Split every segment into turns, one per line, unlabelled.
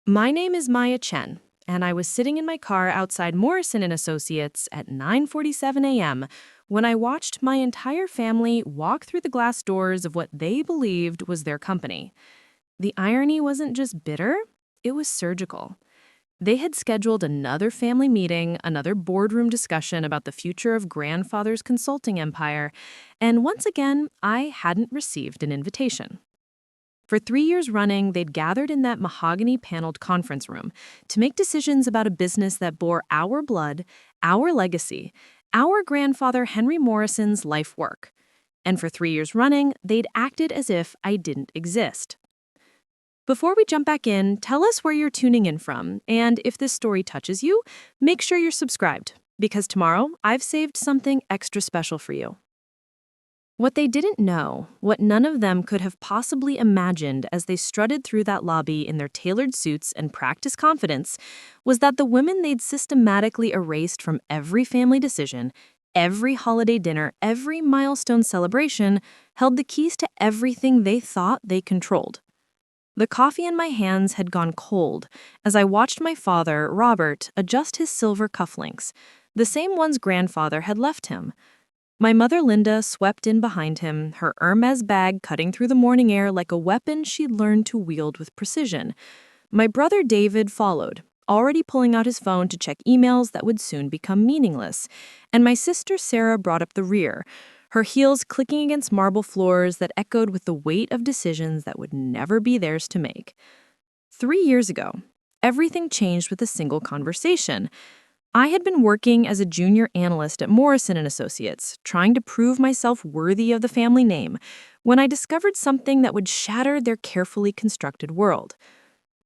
My name is Maya Chen, and I was sitting in my car outside Morrison Associates at 9:47 a.m. when I watched my entire family walk through the glass doors of what they believed was their company. The irony wasn't just bitter, it was surgical. They had scheduled another family meeting, another boardroom discussion about the future of grandfather's consulting empire, and once again, I hadn't received an invitation. For 3 years running, they'd gathered in that mahogany-paneled conference room to make decisions about a business that bore our blood, our legacy, our grandfather Henry Morrison's life work. And for 3 years running, they'd acted as if I didn't exist. Before we jump back in, tell us where you're tuning in from, and if this story touches you, make sure you're subscribed, because tomorrow I've saved something extra special for you. What they didn't know, what none of them could have possibly imagined as they strutted through that lobby in their tailored suits and practiced confidence, was that the women they'd systematically erased from every family decision, every holiday dinner, every milestone celebration, held the keys to everything they thought they controlled. The coffee in my hands had gone cold as I watched my father, Robert, adjust his silver cufflinks, the same ones grandfather had left him. My mother Linda swept in behind him, her Hermes bag cutting through the morning air like a weapon she'd learned to wield with precision. My brother David followed, already pulling out his phone to check emails that would soon become meaningless. And my sister Sarah brought up the rear, her heels clicking against marble floors that echoed with the weight of decisions that would never be theirs to make. 3 years ago, everything changed with a single conversation. I had been working as a junior analyst at Morrison Associates, trying to prove myself worthy of the family name, when I discovered something that would shatter their carefully constructed world.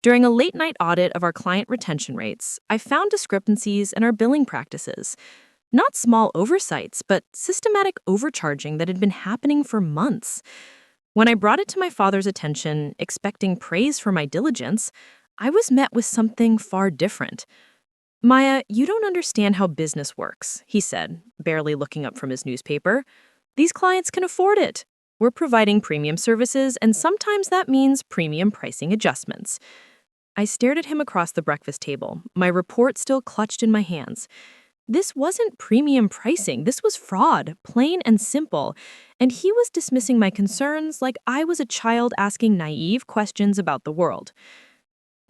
During a late-night audit of our client retention rates, I found discrepancies in our billing practices. Not small oversights, but systematic overcharging that had been happening for months. When I brought it to my father's attention, expecting praise for my diligence, I was met with something far different. "Maya, you don't understand how business works," he said, barely looking up from his newspaper. "These clients can afford it. We're providing premium services, and sometimes that means premium pricing adjustments." I stared at him across the breakfast table, my report still clutched in my hands. This wasn't premium pricing, this was fraud, plain and simple, and he was dismissing my concerns like I was a child asking naive questions about the world.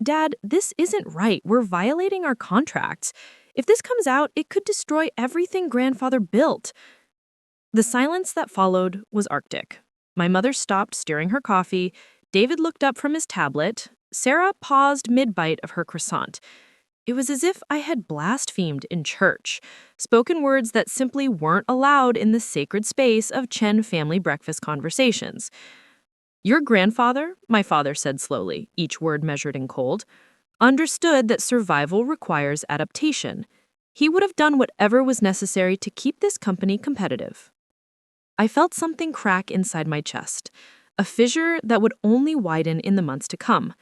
"Dad, this isn't right. We're violating our contracts. If this comes out, it could destroy everything grandfather built." The silence that followed was arctic. My mother stopped stirring her coffee. David looked up from his tablet. Sarah paused mid-bite of her croissant. It was as if I had blasphemed in church, spoken words that simply weren't allowed in the sacred space of Chen family breakfast conversations. "Your grandfather," my father said slowly, each word measured in cold, "understood that survival requires adaptation. He would have done whatever was necessary to keep this company competitive." I felt something crack inside my chest, a fissure that would only widen in the months to come.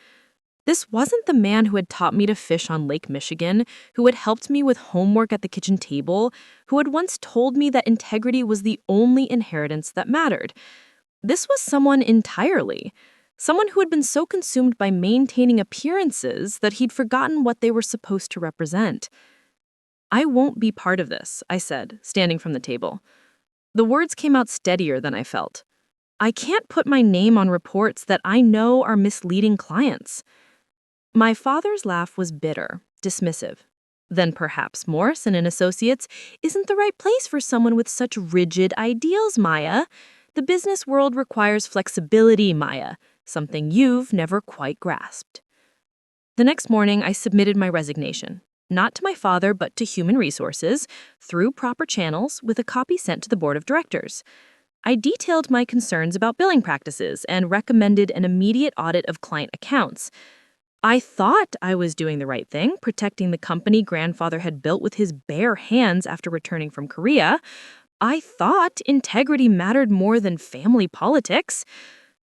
This wasn't the man who had taught me to fish on Lake Michigan, who had helped me with homework at the kitchen table, who had once told me that integrity was the only inheritance that mattered. This was someone entirely. Someone who had been so consumed by maintaining appearances that he'd forgotten what they were supposed to represent. "I won't be part of this," I said, standing from the table. The words came out steadier than I felt. "I can't put my name on reports that I know are misleading clients." My father's laugh was bitter, dismissive. "Then perhaps Morrison and Associates isn't the right place for someone with such rigid ideals, Maya. The business world requires flexibility, Maya, something you've never quite grasped." The next morning, I submitted my resignation, not to my father but to Human Resources, through proper channels, with a copy sent to the board of directors. I detailed my concerns about billing practices and recommended an immediate audit of client accounts. I thought I was doing the right thing, protecting the company grandfather had built with his bare hands after returning from Korea. I thought integrity mattered more than family politics.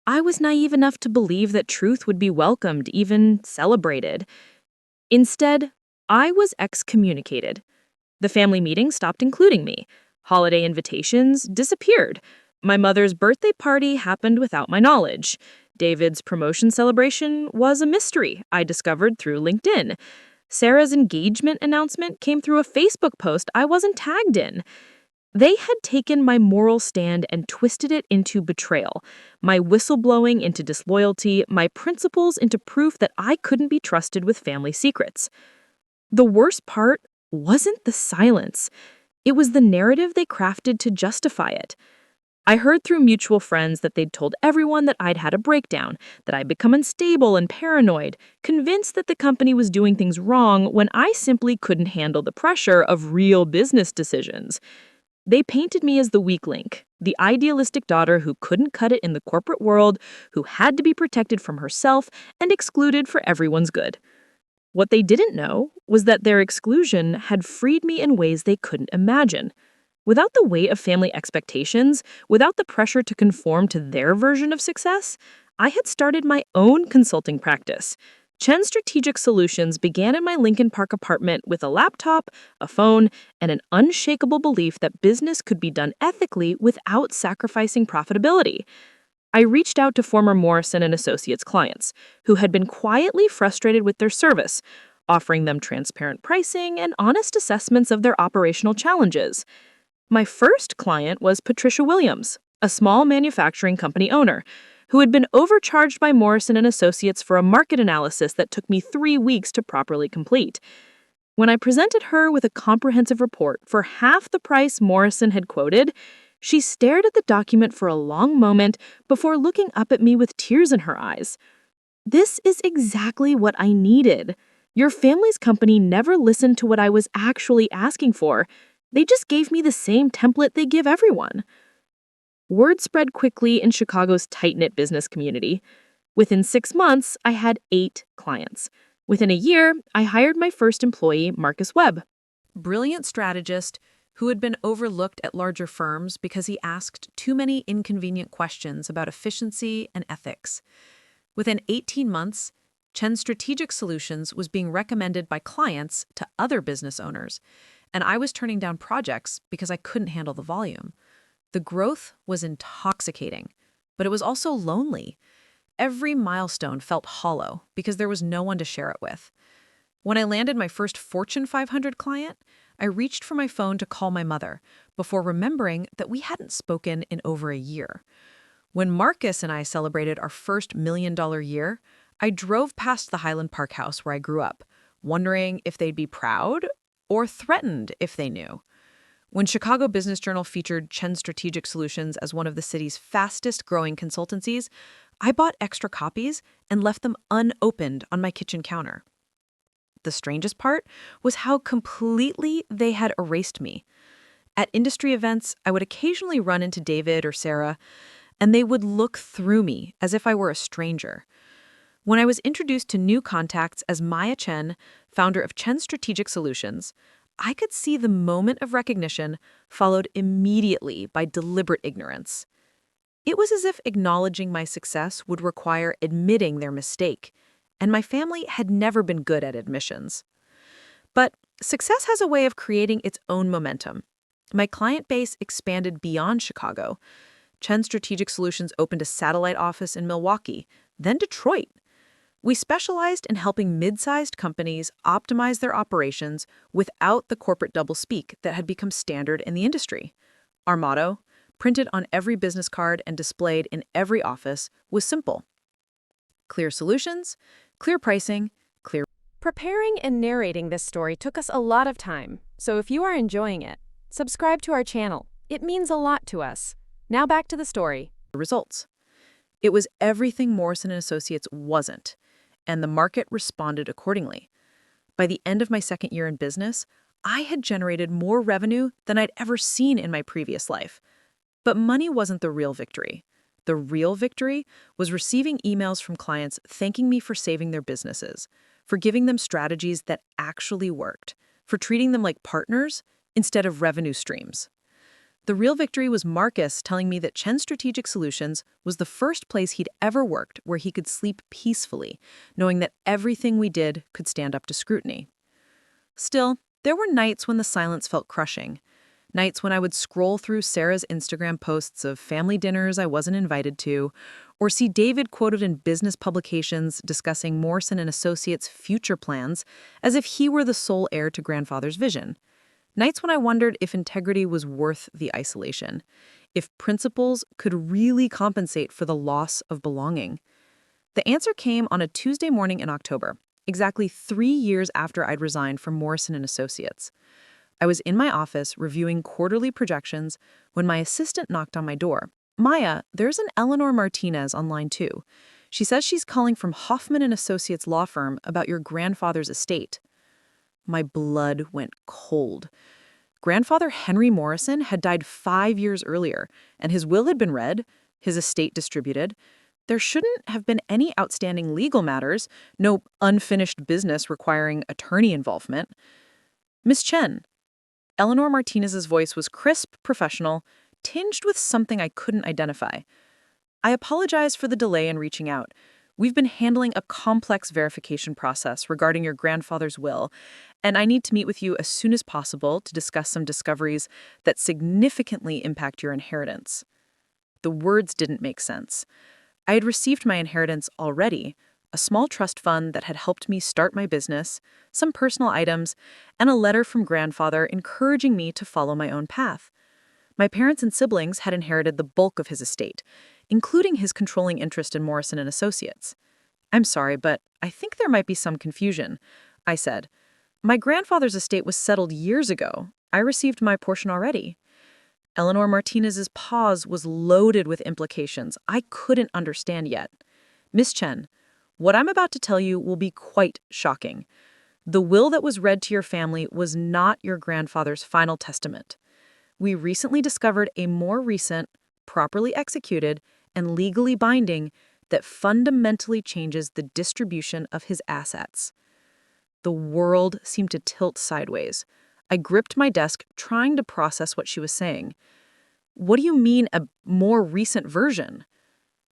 I was naive enough to believe that truth would be welcomed, even celebrated. Instead, I was excommunicated. The family meeting stopped including me. Holiday invitations disappeared. My mother's birthday party happened without my knowledge. David's promotion celebration was a mystery I discovered through LinkedIn. Sarah's engagement announcement came through a Facebook post I wasn't tagged in. They had taken my moral stand and twisted it into betrayal, my whistleblowing into disloyalty, my principles into proof that I couldn't be trusted with family secrets. The worst part wasn't the silence. It was the narrative they crafted to justify it. I heard through mutual friends that they'd told everyone that I'd had a breakdown, that I'd become unstable and paranoid, convinced that the company was doing things wrong when I simply couldn't handle the pressure of real business decisions. They painted me as the weak link, the idealistic daughter who couldn't cut it in the corporate world, who had to be protected from herself and excluded for everyone's good. What they didn't know was that their exclusion had freed me in ways they couldn't imagine. Without the weight of family expectations, without the pressure to conform to their version of success, I had started my own consulting practice. Chen Strategic Solutions began in my Lincoln Park apartment with a laptop, a phone, and an unshakable belief that business could be done ethically without sacrificing profitability. I reached out to former Morrison Associates clients who had been quietly frustrated with their service, offering them transparent pricing and honest assessments of their operational challenges. My first client was Patricia Williams, a small manufacturing company owner, who had been overcharged by Morrison Associates for a market analysis that took me 3 weeks to properly complete. When I presented her with a comprehensive report for half the price Morrison had quoted, she stared at the document for a long moment before looking up at me with tears in her eyes. "This is exactly what I needed. Your family's company never listened to what I was actually asking for. They just gave me the same template they give everyone." Word spread quickly in Chicago's tight-knit business community. Within 6 months, I had 8 clients. Within a year, I hired my first employee, Marcus Webb. Brilliant strategist who had been overlooked at larger firms because he asked too many inconvenient questions about efficiency and ethics. Within 18 months, Chen Strategic Solutions was being recommended by clients to other business owners, and I was turning down projects because I couldn't handle the volume. The growth was intoxicating, but it was also lonely. Every milestone felt hollow because there was no one to share it with. When I landed my first Fortune 500 client, I reached for my phone to call my mother before remembering that we hadn't spoken in over a year. When Marcus and I celebrated our first $1 million year, I drove past the Highland Park house where I grew up, wondering if they'd be proud or threatened if they knew. When Chicago Business Journal featured Chen Strategic Solutions as one of the city's fastest-growing consultancies, I bought extra copies and left them unopened on my kitchen counter. The strangest part was how completely they had erased me. At industry events, I would occasionally run into David or Sarah, and they would look through me as if I were a stranger. When I was introduced to new contacts as Maya Chen, founder of Chen Strategic Solutions, I could see the moment of recognition followed immediately by deliberate ignorance. It was as if acknowledging my success would require admitting their mistake, and my family had never been good at admissions. But success has a way of creating its own momentum. My client base expanded beyond Chicago. Chen Strategic Solutions opened a satellite office in Milwaukee, then Detroit. We specialized in helping mid-sized companies optimize their operations without the corporate doublespeak that had become standard in the industry. Our motto, printed on every business card and displayed in every office, was simple: clear solutions, clear pricing, clear.
Preparing and narrating this story took us a lot of time, so if you are enjoying it, subscribe to our channel. It means a lot to us. Now back to the story.
Results. It was everything Morrison Associates wasn't, and the market responded accordingly. By the end of my second year in business, I had generated more revenue than I'd ever seen in my previous life. But money wasn't the real victory. The real victory was receiving emails from clients thanking me for saving their businesses, for giving them strategies that actually worked, for treating them like partners instead of revenue streams. The real victory was Marcus telling me that Chen Strategic Solutions was the first place he'd ever worked where he could sleep peacefully, knowing that everything we did could stand up to scrutiny. Still, there were nights when the silence felt crushing. Nights when I would scroll through Sarah's Instagram posts of family dinners I wasn't invited to, or see David quoted in business publications discussing Morrison and Associates' future plans as if he were the sole heir to grandfather's vision. Nights when I wondered if integrity was worth the isolation, if principles could really compensate for the loss of belonging. The answer came on a Tuesday morning in October, exactly 3 years after I'd resigned from Morrison and Associates. I was in my office reviewing quarterly projections when my assistant knocked on my door. Maya, there's an Eleanor Martinez on line 2. She says she's calling from Hoffman and Associates law firm about your grandfather's estate. My blood went cold. Grandfather Henry Morrison had died 5 years earlier, and his will had been read, his estate distributed. There shouldn't have been any outstanding legal matters, no unfinished business requiring attorney involvement. Miss Chen. Eleanor Martinez's voice was crisp, professional, tinged with something I couldn't identify. I apologize for the delay in reaching out. We've been handling a complex verification process regarding your grandfather's will, and I need to meet with you as soon as possible to discuss some discoveries that significantly impact your inheritance. The words didn't make sense. I had received my inheritance already, a small trust fund that had helped me start my business, some personal items, and a letter from grandfather encouraging me to follow my own path. My parents and siblings had inherited the bulk of his estate, including his controlling interest in Morrison and Associates. I'm sorry, but I think there might be some confusion, I said. My grandfather's estate was settled years ago. I received my portion already. Eleanor Martinez's pause was loaded with implications I couldn't understand yet. Miss Chen, what I'm about to tell you will be quite shocking. The will that was read to your family was not your grandfather's final testament. We recently discovered a more recent, properly executed, and legally binding that fundamentally changes the distribution of his assets. The world seemed to tilt sideways. I gripped my desk, trying to process what she was saying. What do you mean, a more recent version?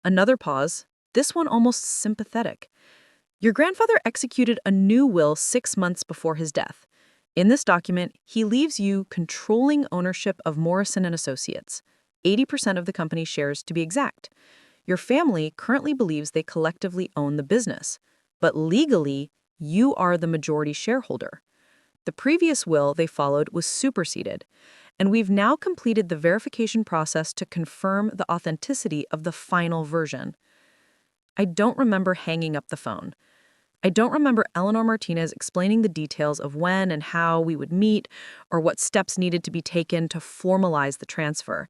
Another pause, this one almost sympathetic. Your grandfather executed a new will 6 months before his death. In this document, he leaves you controlling ownership of Morrison and Associates, 80% of the company's shares to be exact. Your family currently believes they collectively own the business, but legally, you are the majority shareholder. The previous will they followed was superseded, and we've now completed the verification process to confirm the authenticity of the final version. I don't remember hanging up the phone. I don't remember Eleanor Martinez explaining the details of when and how we would meet or what steps needed to be taken to formalize the transfer.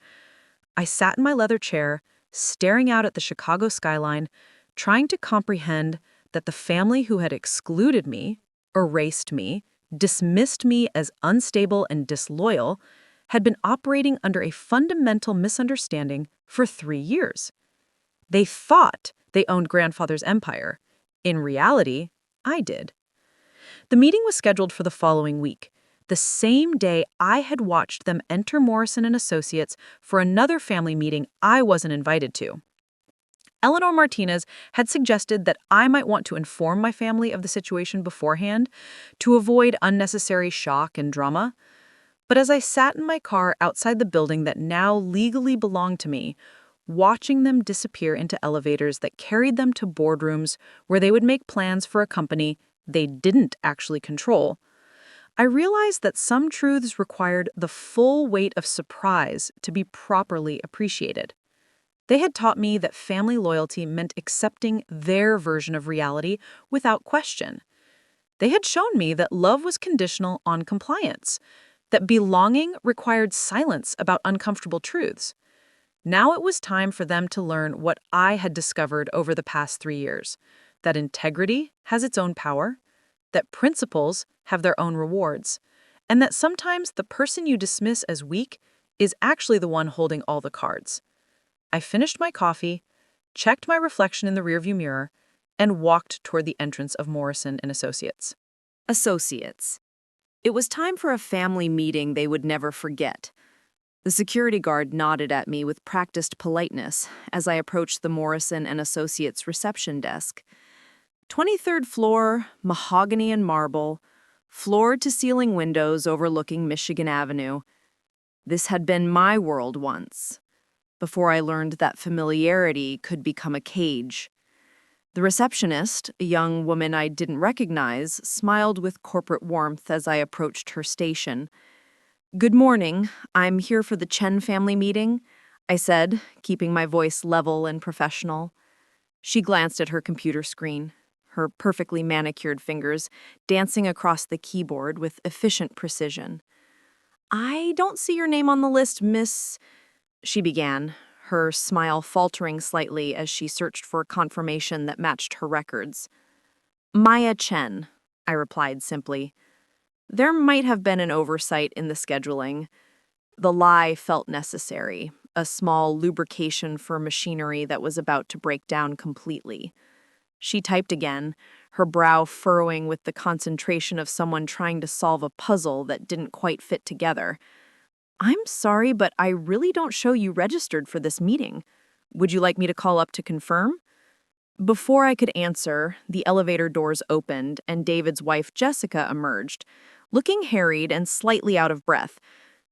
I sat in my leather chair, staring out at the Chicago skyline, trying to comprehend that the family who had excluded me, erased me, dismissed me as unstable and disloyal, had been operating under a fundamental misunderstanding for 3 years. They thought they owned grandfather's empire. In reality, I did. The meeting was scheduled for the following week, the same day I had watched them enter Morrison and Associates for another family meeting I wasn't invited to. Eleanor Martinez had suggested that I might want to inform my family of the situation beforehand to avoid unnecessary shock and drama. But as I sat in my car outside the building that now legally belonged to me, watching them disappear into elevators that carried them to boardrooms where they would make plans for a company they didn't actually control, I realized that some truths required the full weight of surprise to be properly appreciated. They had taught me that family loyalty meant accepting their version of reality without question. They had shown me that love was conditional on compliance, that belonging required silence about uncomfortable truths. Now it was time for them to learn what I had discovered over the past 3 years, that integrity has its own power, that principles have their own rewards, and that sometimes the person you dismiss as weak is actually the one holding all the cards. I finished my coffee, checked my reflection in the rearview mirror, and walked toward the entrance of Morrison and Associates.
Associates. It was time for a family meeting they would never forget. The security guard nodded at me with practiced politeness as I approached the Morrison and Associates reception desk. 23rd floor, mahogany and marble, floor-to-ceiling windows overlooking Michigan Avenue. This had been my world once. before I learned that familiarity could become a cage. The receptionist, a young woman I didn't recognize, smiled with corporate warmth as I approached her station. "Good morning. I'm here for the Chen family meeting," I said, keeping my voice level and professional. She glanced at her computer screen, her perfectly manicured fingers dancing across the keyboard with efficient precision. "I don't see your name on the list, Miss," she began, her smile faltering slightly as she searched for confirmation that matched her records. "Maya Chen," I replied simply. There might have been an oversight in the scheduling. The lie felt necessary, a small lubrication for machinery that was about to break down completely. She typed again, her brow furrowing with the concentration of someone trying to solve a puzzle that didn't quite fit together. "I'm sorry, but I really don't show you registered for this meeting. Would you like me to call up to confirm?" Before I could answer, the elevator doors opened and David's wife Jessica emerged, looking harried and slightly out of breath.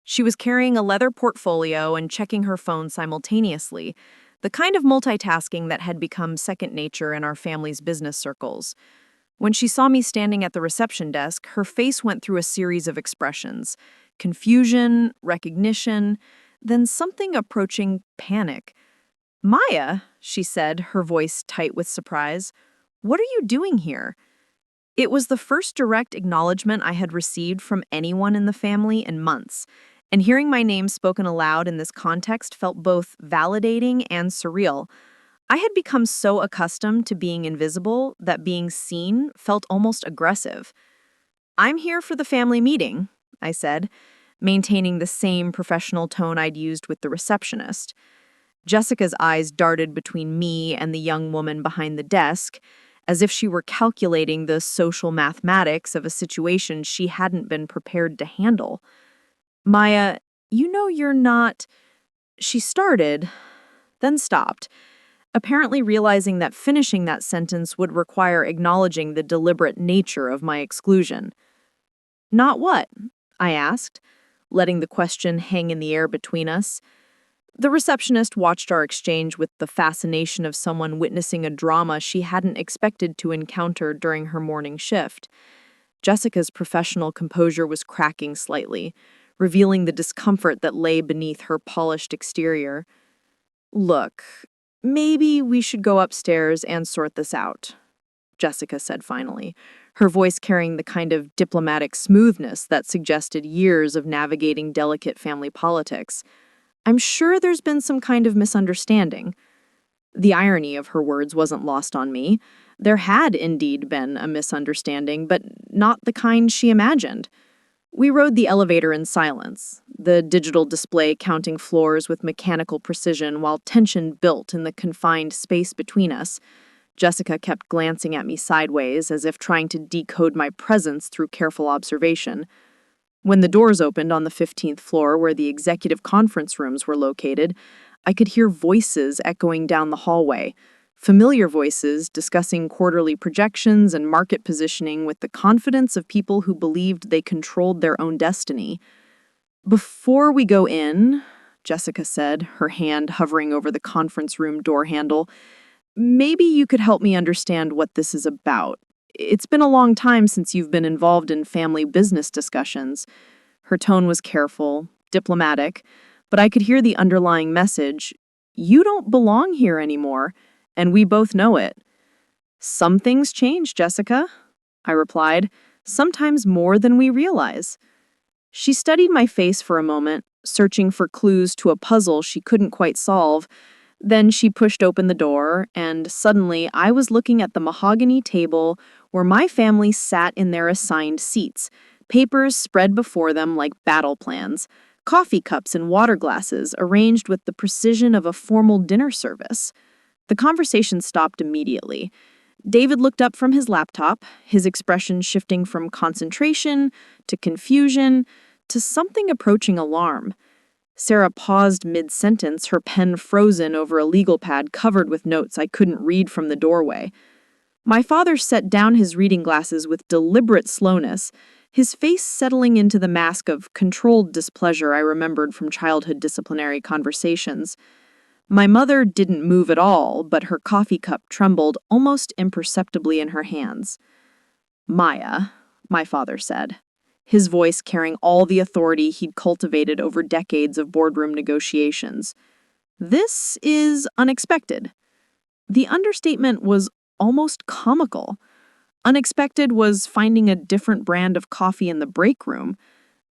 She was carrying a leather portfolio and checking her phone simultaneously, the kind of multitasking that had become second nature in our family's business circles. When she saw me standing at the reception desk, her face went through a series of expressions: confusion, recognition, then something approaching panic. "Maya," she said, her voice tight with surprise, "what are you doing here?" It was the first direct acknowledgement I had received from anyone in the family in months, and hearing my name spoken aloud in this context felt both validating and surreal. I had become so accustomed to being invisible that being seen felt almost aggressive. "I'm here for the family meeting," I said, maintaining the same professional tone I'd used with the receptionist. Jessica's eyes darted between me and the young woman behind the desk, as if she were calculating the social mathematics of a situation she hadn't been prepared to handle. "Maya, you know you're not—" She started, then stopped, apparently realizing that finishing that sentence would require acknowledging the deliberate nature of my exclusion. "Not what?" I asked, letting the question hang in the air between us. The receptionist watched our exchange with the fascination of someone witnessing a drama she hadn't expected to encounter during her morning shift. Jessica's professional composure was cracking slightly, revealing the discomfort that lay beneath her polished exterior. "Look, maybe we should go upstairs and sort this out," Jessica said finally, her voice carrying the kind of diplomatic smoothness that suggested years of navigating delicate family politics. "I'm sure there's been some kind of misunderstanding." The irony of her words wasn't lost on me. There had indeed been a misunderstanding, but not the kind she imagined. We rode the elevator in silence, the digital display counting floors with mechanical precision while tension built in the confined space between us. Jessica kept glancing at me sideways as if trying to decode my presence through careful observation. When the doors opened on the 15th floor where the executive conference rooms were located, I could hear voices echoing down the hallway, familiar voices discussing quarterly projections and market positioning with the confidence of people who believed they controlled their own destiny. "Before we go in," Jessica said, her hand hovering over the conference room door handle, "maybe you could help me understand what this is about. It's been a long time since you've been involved in family business discussions." Her tone was careful, diplomatic, but I could hear the underlying message: you don't belong here anymore, and we both know it. "Some things change, Jessica," I replied, "sometimes more than we realize." She studied my face for a moment, searching for clues to a puzzle she couldn't quite solve. Then she pushed open the door, and suddenly I was looking at the mahogany table where my family sat in their assigned seats, papers spread before them like battle plans, coffee cups and water glasses arranged with the precision of a formal dinner service. The conversation stopped immediately. David looked up from his laptop, his expression shifting from concentration to confusion to something approaching alarm. Sarah paused mid-sentence, her pen frozen over a legal pad covered with notes I couldn't read from the doorway. My father set down his reading glasses with deliberate slowness, his face settling into the mask of controlled displeasure I remembered from childhood disciplinary conversations. My mother didn't move at all, but her coffee cup trembled almost imperceptibly in her hands. Maya, my father said, his voice carrying all the authority he'd cultivated over decades of boardroom negotiations. This is unexpected. The understatement was almost comical. Unexpected was finding a different brand of coffee in the break room.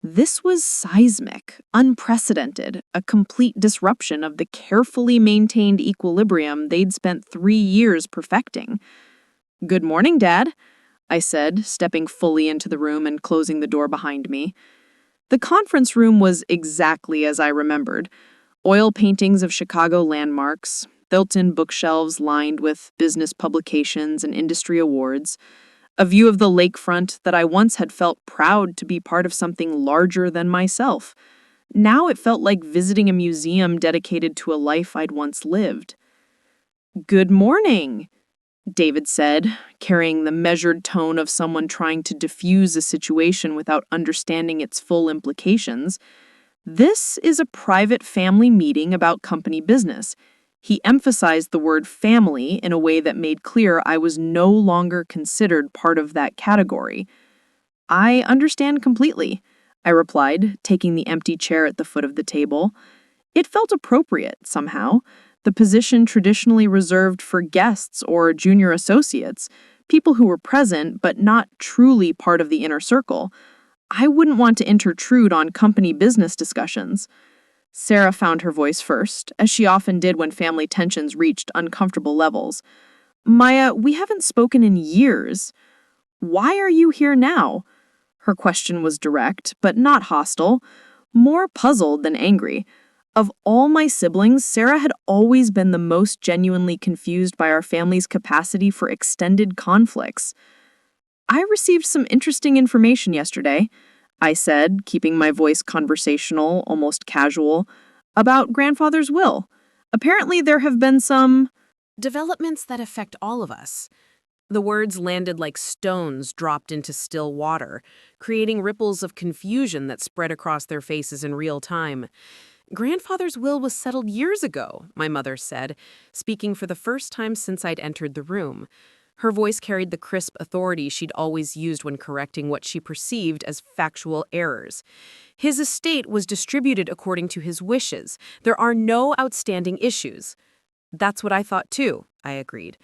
This was seismic, unprecedented, a complete disruption of the carefully maintained equilibrium they'd spent 3 years perfecting. "Good morning, Dad," I said, stepping fully into the room and closing the door behind me. The conference room was exactly as I remembered. Oil paintings of Chicago landmarks, built-in bookshelves lined with business publications and industry awards, a view of the lakefront that I once had felt proud to be part of something larger than myself. Now it felt like visiting a museum dedicated to a life I'd once lived. "Good morning," David said, carrying the measured tone of someone trying to diffuse a situation without understanding its full implications. "This is a private family meeting about company business." He emphasized the word family in a way that made clear I was no longer considered part of that category. "I understand completely," I replied, taking the empty chair at the foot of the table. It felt appropriate, somehow. The position traditionally reserved for guests or junior associates, people who were present but not truly part of the inner circle. I wouldn't want to intrude on company business discussions. Sarah found her voice first, as she often did when family tensions reached uncomfortable levels. "Maya, we haven't spoken in years. Why are you here now?" Her question was direct, but not hostile, more puzzled than angry. Of all my siblings, Sarah had always been the most genuinely confused by our family's capacity for extended conflicts. "I received some interesting information yesterday," I said, keeping my voice conversational, almost casual, "about grandfather's will. Apparently there have been some
Developments that affect all of us. The words landed like stones dropped into still water, creating ripples of confusion that spread across their faces in real time. "Grandfather's will was settled years ago," my mother said, speaking for the first time since I'd entered the room. Her voice carried the crisp authority she'd always used when correcting what she perceived as factual errors. "His estate was distributed according to his wishes. There are no outstanding issues." "That's what I thought too," I agreed.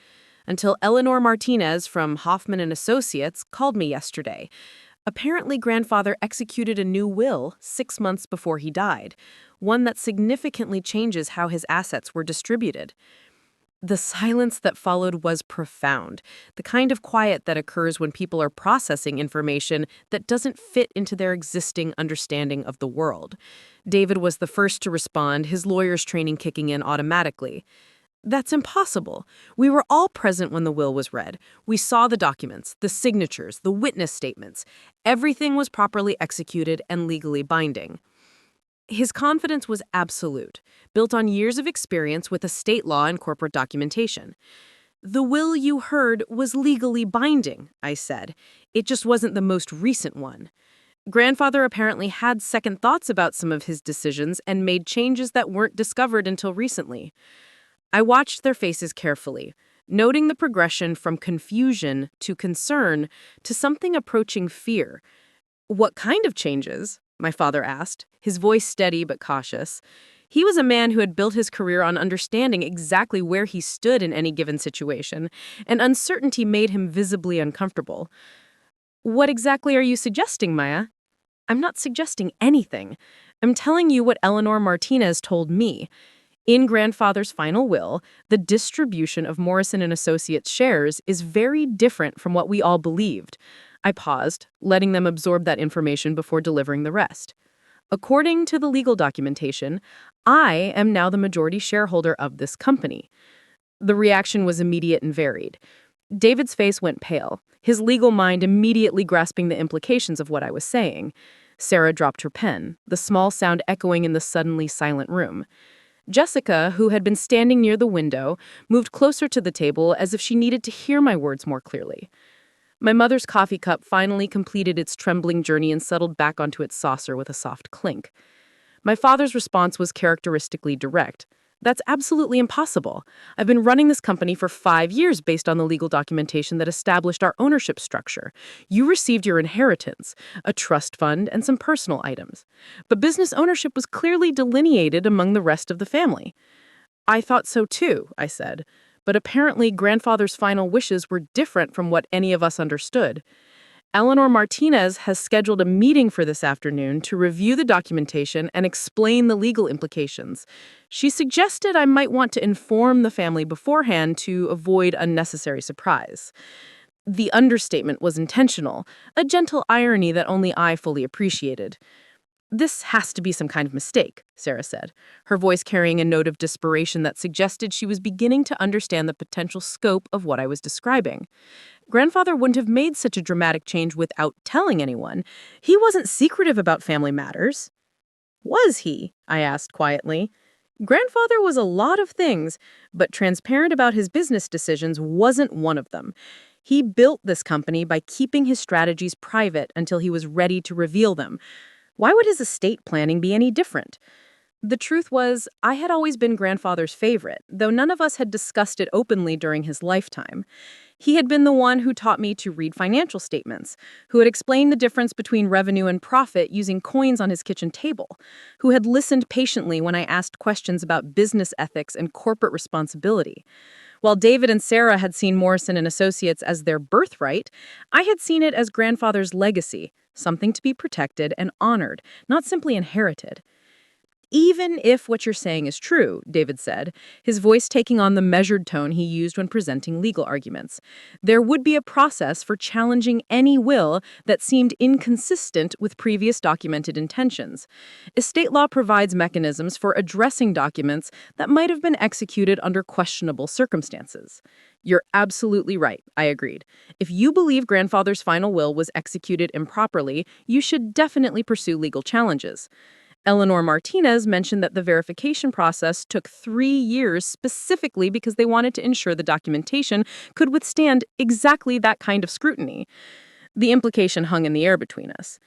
Until Eleanor Martinez from Hoffman Associates called me yesterday. Apparently, grandfather executed a new will 6 months before he died, one that significantly changes how his assets were distributed. The silence that followed was profound, the kind of quiet that occurs when people are processing information that doesn't fit into their existing understanding of the world. David was the first to respond, his lawyer's training kicking in automatically. "That's impossible. We were all present when the will was read. We saw the documents, the signatures, the witness statements. Everything was properly executed and legally binding." His confidence was absolute, built on years of experience with estate law and corporate documentation. "The will you heard was legally binding," I said. "It just wasn't the most recent one." Grandfather apparently had second thoughts about some of his decisions and made changes that weren't discovered until recently. I watched their faces carefully, noting the progression from confusion to concern to something approaching fear. "What kind of changes?" my father asked, his voice steady but cautious. He was a man who had built his career on understanding exactly where he stood in any given situation, and uncertainty made him visibly uncomfortable. "What exactly are you suggesting, Maya?" "I'm not suggesting anything. I'm telling you what Eleanor Martinez told me. In grandfather's final will, the distribution of Morrison Associates shares is very different from what we all believed." I paused, letting them absorb that information before delivering the rest. "According to the legal documentation, I am now the majority shareholder of this company." The reaction was immediate and varied. David's face went pale, his legal mind immediately grasping the implications of what I was saying. Sarah dropped her pen, the small sound echoing in the suddenly silent room. Jessica, who had been standing near the window, moved closer to the table as if she needed to hear my words more clearly. My mother's coffee cup finally completed its trembling journey and settled back onto its saucer with a soft clink. My father's response was characteristically direct.
That's absolutely impossible. I've been running this company for 5 years based on the legal documentation that established our ownership structure. You received your inheritance, a trust fund, and some personal items. But business ownership was clearly delineated among the rest of the family. I thought so too, I said. But apparently, grandfather's final wishes were different from what any of us understood. Eleanor Martinez has scheduled a meeting for this afternoon to review the documentation and explain the legal implications. She suggested I might want to inform the family beforehand to avoid unnecessary surprise. The understatement was intentional, a gentle irony that only I fully appreciated. This has to be some kind of mistake, Sarah said, her voice carrying a note of desperation that suggested she was beginning to understand the potential scope of what I was describing. Grandfather wouldn't have made such a dramatic change without telling anyone. He wasn't secretive about family matters. Was he? I asked quietly. Grandfather was a lot of things, but transparent about his business decisions wasn't one of them. He built this company by keeping his strategies private until he was ready to reveal them. Why would his estate planning be any different? The truth was, I had always been grandfather's favorite, though none of us had discussed it openly during his lifetime. He had been the one who taught me to read financial statements, who had explained the difference between revenue and profit using coins on his kitchen table, who had listened patiently when I asked questions about business ethics and corporate responsibility. While David and Sarah had seen Morrison and Associates as their birthright, I had seen it as grandfather's legacy, something to be protected and honored, not simply inherited. Even if what you're saying is true, David said, his voice taking on the measured tone he used when presenting legal arguments, there would be a process for challenging any will that seemed inconsistent with previous documented intentions. Estate law provides mechanisms for addressing documents that might have been executed under questionable circumstances. You're absolutely right, I agreed. If you believe grandfather's final will was executed improperly, you should definitely pursue legal challenges. Eleanor Martinez mentioned that the verification process took 3 years specifically because they wanted to ensure the documentation could withstand exactly that kind of scrutiny. The implication hung in the air between us.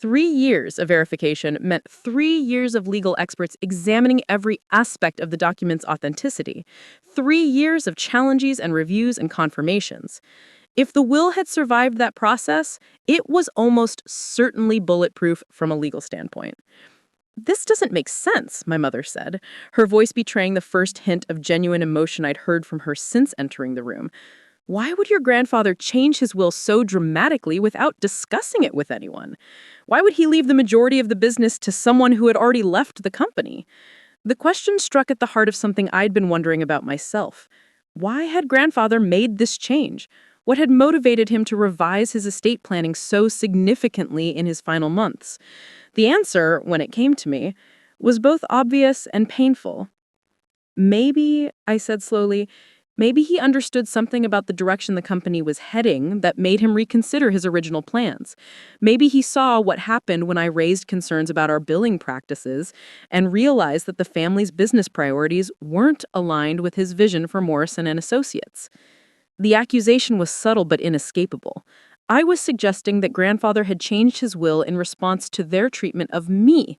3 years of verification meant 3 years of legal experts examining every aspect of the document's authenticity, 3 years of challenges and reviews and confirmations. If the will had survived that process, it was almost certainly bulletproof from a legal standpoint. This doesn't make sense, my mother said, her voice betraying the first hint of genuine emotion I'd heard from her since entering the room. Why would your grandfather change his will so dramatically without discussing it with anyone? Why would he leave the majority of the business to someone who had already left the company? The question struck at the heart of something I'd been wondering about myself. Why had grandfather made this change? What had motivated him to revise his estate planning so significantly in his final months? The answer, when it came to me, was both obvious and painful. Maybe, I said slowly, maybe he understood something about the direction the company was heading that made him reconsider his original plans. Maybe he saw what happened when I raised concerns about our billing practices and realized that the family's business priorities weren't aligned with his vision for Morrison and Associates. The accusation was subtle but inescapable. I was suggesting that grandfather had changed his will in response to their treatment of me,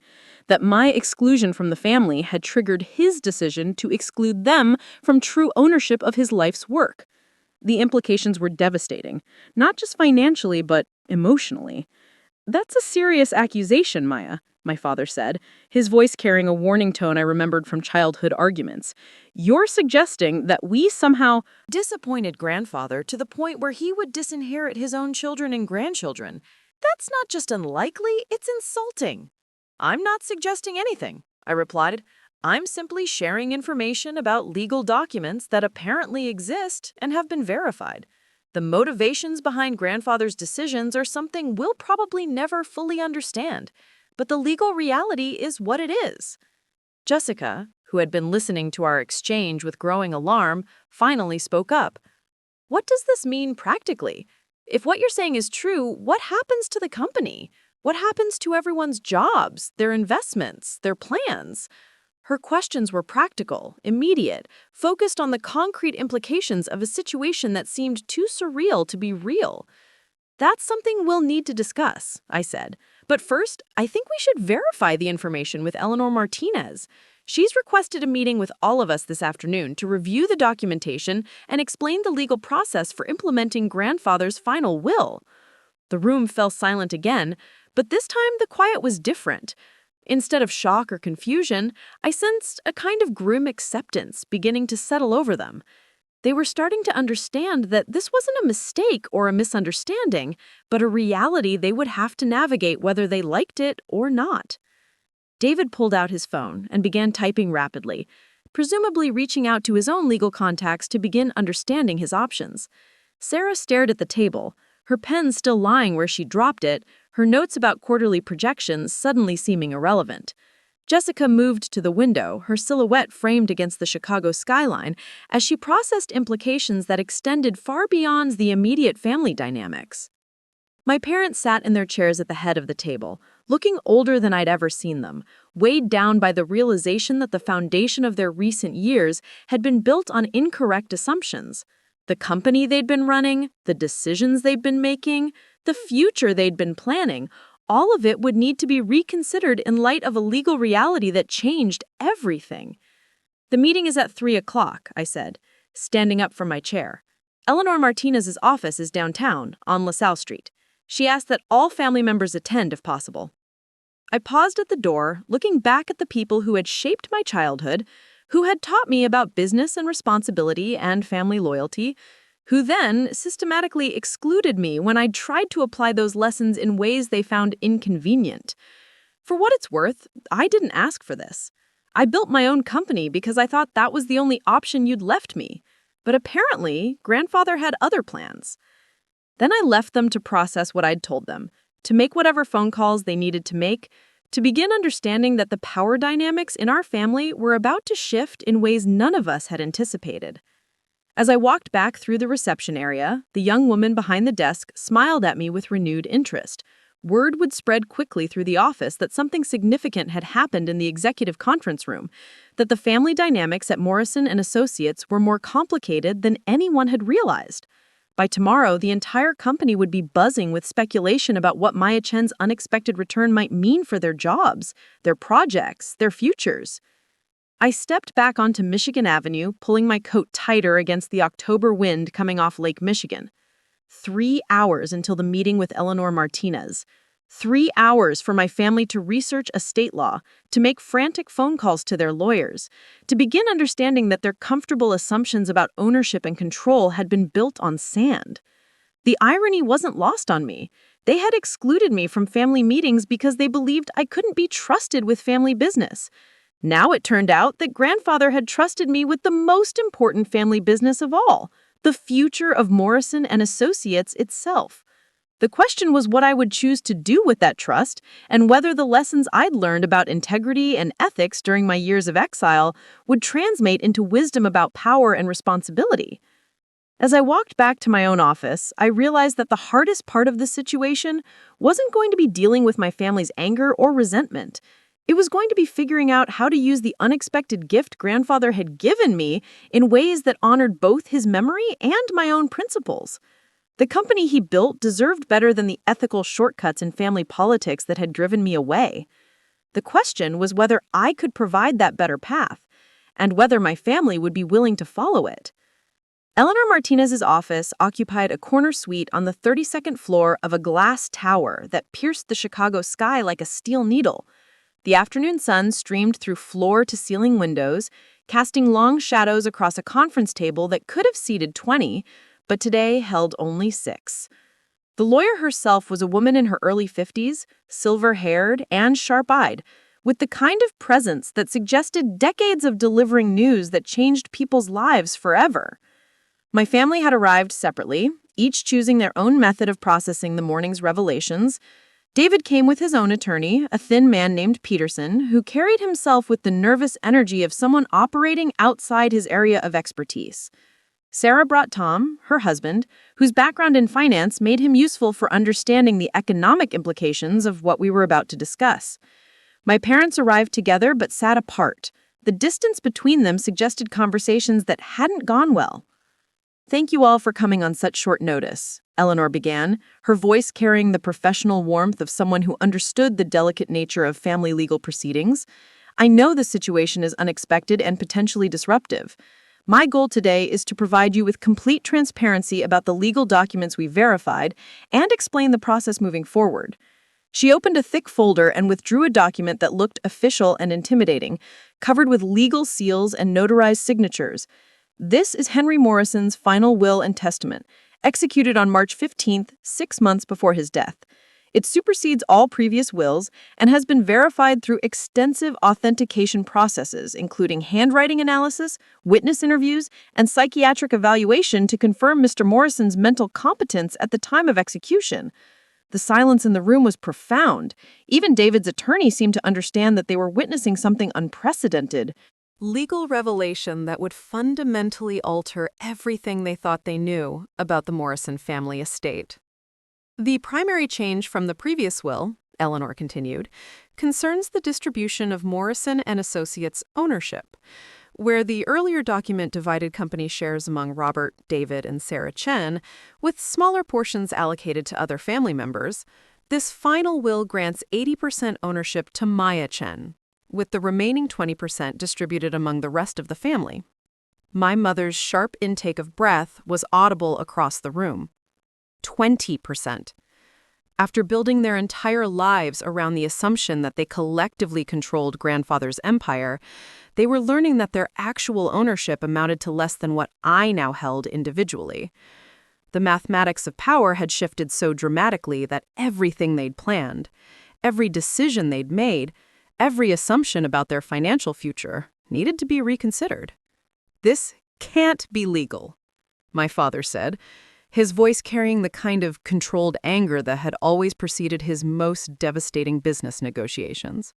that my exclusion from the family had triggered his decision to exclude them from true ownership of his life's work. The implications were devastating, not just financially, but emotionally. That's a serious accusation, Maya, my father said, his voice carrying a warning tone I remembered from childhood arguments. You're suggesting that we somehow
Disappointed grandfather to the point where he would disinherit his own children and grandchildren. That's not just unlikely, it's insulting. I'm not suggesting anything, I replied. I'm simply sharing information about legal documents that apparently exist and have been verified. The motivations behind grandfather's decisions are something we'll probably never fully understand, but the legal reality is what it is. Jessica, who had been listening to our exchange with growing alarm, finally spoke up. What does this mean practically? If what you're saying is true, what happens to the company? What happens to everyone's jobs, their investments, their plans? Her questions were practical, immediate, focused on the concrete implications of a situation that seemed too surreal to be real. That's something we'll need to discuss, I said. But first, I think we should verify the information with Eleanor Martinez. She's requested a meeting with all of us this afternoon to review the documentation and explain the legal process for implementing grandfather's final will. The room fell silent again, but this time the quiet was different. Instead of shock or confusion, I sensed a kind of grim acceptance beginning to settle over them. They were starting to understand that this wasn't a mistake or a misunderstanding, but a reality they would have to navigate whether they liked it or not. David pulled out his phone and began typing rapidly, presumably reaching out to his own legal contacts to begin understanding his options. Sarah stared at the table, her pen still lying where she dropped it, her notes about quarterly projections suddenly seeming irrelevant. Jessica moved to the window, her silhouette framed against the Chicago skyline, as she processed implications that extended far beyond the immediate family dynamics. My parents sat in their chairs at the head of the table, looking older than I'd ever seen them, weighed down by the realization that the foundation of their recent years had been built on incorrect assumptions. The company they'd been running, the decisions they'd been making, the future they'd been planning, all of it would need to be reconsidered in light of a legal reality that changed everything. "The meeting is at 3 o'clock, I said, standing up from my chair. "Eleanor Martinez's office is downtown, on LaSalle Street. She asked that all family members attend if possible." I paused at the door, looking back at the people who had shaped my childhood, who had taught me about business and responsibility and family loyalty, who then systematically excluded me when I'd tried to apply those lessons in ways they found inconvenient. For what it's worth, I didn't ask for this. I built my own company because I thought that was the only option you'd left me. But apparently, grandfather had other plans. Then I left them to process what I'd told them, to make whatever phone calls they needed to make, to begin understanding that the power dynamics in our family were about to shift in ways none of us had anticipated. As I walked back through the reception area, the young woman behind the desk smiled at me with renewed interest. Word would spread quickly through the office that something significant had happened in the executive conference room, that the family dynamics at Morrison Associates were more complicated than anyone had realized. By tomorrow, the entire company would be buzzing with speculation about what Maya Chen's unexpected return might mean for their jobs, their projects, their futures. I stepped back onto Michigan Avenue, pulling my coat tighter against the October wind coming off Lake Michigan. 3 hours until the meeting with Eleanor Martinez. 3 hours for my family to research estate law, to make frantic phone calls to their lawyers, to begin understanding that their comfortable assumptions about ownership and control had been built on sand. The irony wasn't lost on me. They had excluded me from family meetings because they believed I couldn't be trusted with family business. Now it turned out that grandfather had trusted me with the most important family business of all, the future of Morrison and Associates itself. The question was what I would choose to do with that trust and whether the lessons I'd learned about integrity and ethics during my years of exile would translate into wisdom about power and responsibility. As I walked back to my own office, I realized that the hardest part of this situation wasn't going to be dealing with my family's anger or resentment. It was going to be figuring out how to use the unexpected gift grandfather had given me in ways that honored both his memory and my own principles. The company he built deserved better than the ethical shortcuts in family politics that had driven me away. The question was whether I could provide that better path, and whether my family would be willing to follow it. Eleanor Martinez's office occupied a corner suite on the 32nd floor of a glass tower that pierced the Chicago sky like a steel needle. The afternoon sun streamed through floor-to-ceiling windows, casting long shadows across a conference table that could have seated 20, but today held only 6. The lawyer herself was a woman in her early 50s, silver-haired and sharp-eyed, with the kind of presence that suggested decades of delivering news that changed people's lives forever. My family had arrived separately, each choosing their own method of processing the morning's revelations. David came with his own attorney, a thin man named Peterson, who carried himself with the nervous energy of someone operating outside his area of expertise. Sarah brought Tom, her husband, whose background in finance made him useful for understanding the economic implications of what we were about to discuss. My parents arrived together but sat apart. The distance between them suggested conversations that hadn't gone well. "Thank you all for coming on such short notice," Eleanor began, her voice carrying the professional warmth of someone who understood the delicate nature of family legal proceedings.
I know this situation is unexpected and potentially disruptive. My goal today is to provide you with complete transparency about the legal documents we verified and explain the process moving forward. She opened a thick folder and withdrew a document that looked official and intimidating, covered with legal seals and notarized signatures. This is Henry Morrison's final will and testament, executed on March 15th, 6 months before his death. It supersedes all previous wills and has been verified through extensive authentication processes, including handwriting analysis, witness interviews, and psychiatric evaluation to confirm Mr. Morrison's mental competence at the time of execution. The silence in the room was profound. Even David's attorney seemed to understand that they were witnessing something unprecedented.
Legal revelation that would fundamentally alter everything they thought they knew about the Morrison family estate. The primary change from the previous will, Eleanor continued, concerns the distribution of Morrison and Associates ownership. Where the earlier document divided company shares among Robert, David, and Sarah Chen, with smaller portions allocated to other family members, this final will grants 80% ownership to Maya Chen, with the remaining 20% distributed among the rest of the family. My mother's sharp intake of breath was audible across the room. 20%. After building their entire lives around the assumption that they collectively controlled grandfather's empire, they were learning that their actual ownership amounted to less than what I now held individually. The mathematics of power had shifted so dramatically that everything they'd planned, every decision they'd made, every assumption about their financial future needed to be reconsidered. "This can't be legal," my father said, his voice carrying the kind of controlled anger that had always preceded his most devastating business negotiations.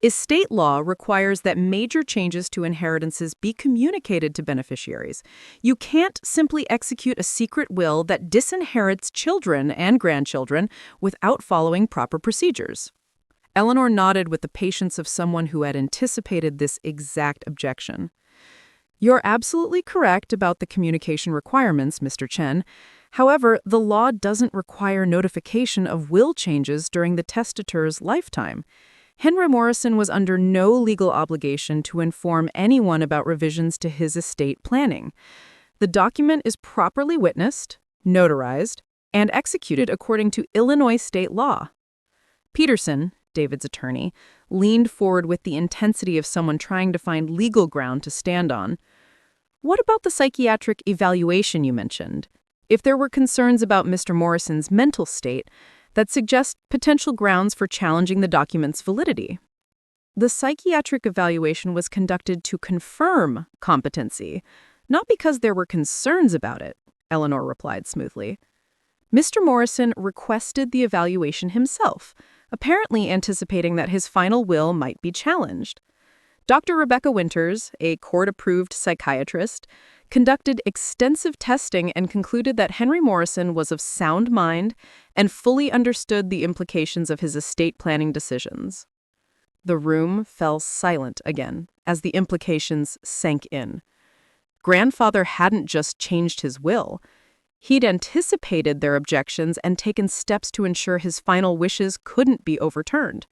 Estate law requires that major changes to inheritances be communicated to beneficiaries. You can't simply execute a secret will that disinherits children and grandchildren without following proper procedures. Eleanor nodded with the patience of someone who had anticipated this exact objection. "You're absolutely correct about the communication requirements, Mr. Chen. However, the law doesn't require notification of will changes during the testator's lifetime. Henry Morrison was under no legal obligation to inform anyone about revisions to his estate planning. The document is properly witnessed, notarized, and executed according to Illinois state law." Peterson, David's attorney, leaned forward with the intensity of someone trying to find legal ground to stand on. "What about the psychiatric evaluation you mentioned? If there were concerns about Mr. Morrison's mental state, that suggest potential grounds for challenging the document's validity." "The psychiatric evaluation was conducted to confirm competency, not because there were concerns about it," Eleanor replied smoothly. "Mr. Morrison requested the evaluation himself, apparently anticipating that his final will might be challenged. Dr. Rebecca Winters, a court-approved psychiatrist, conducted extensive testing and concluded that Henry Morrison was of sound mind and fully understood the implications of his estate planning decisions." The room fell silent again as the implications sank in. Grandfather hadn't just changed his will. He'd anticipated their objections and taken steps to ensure his final wishes couldn't be overturned.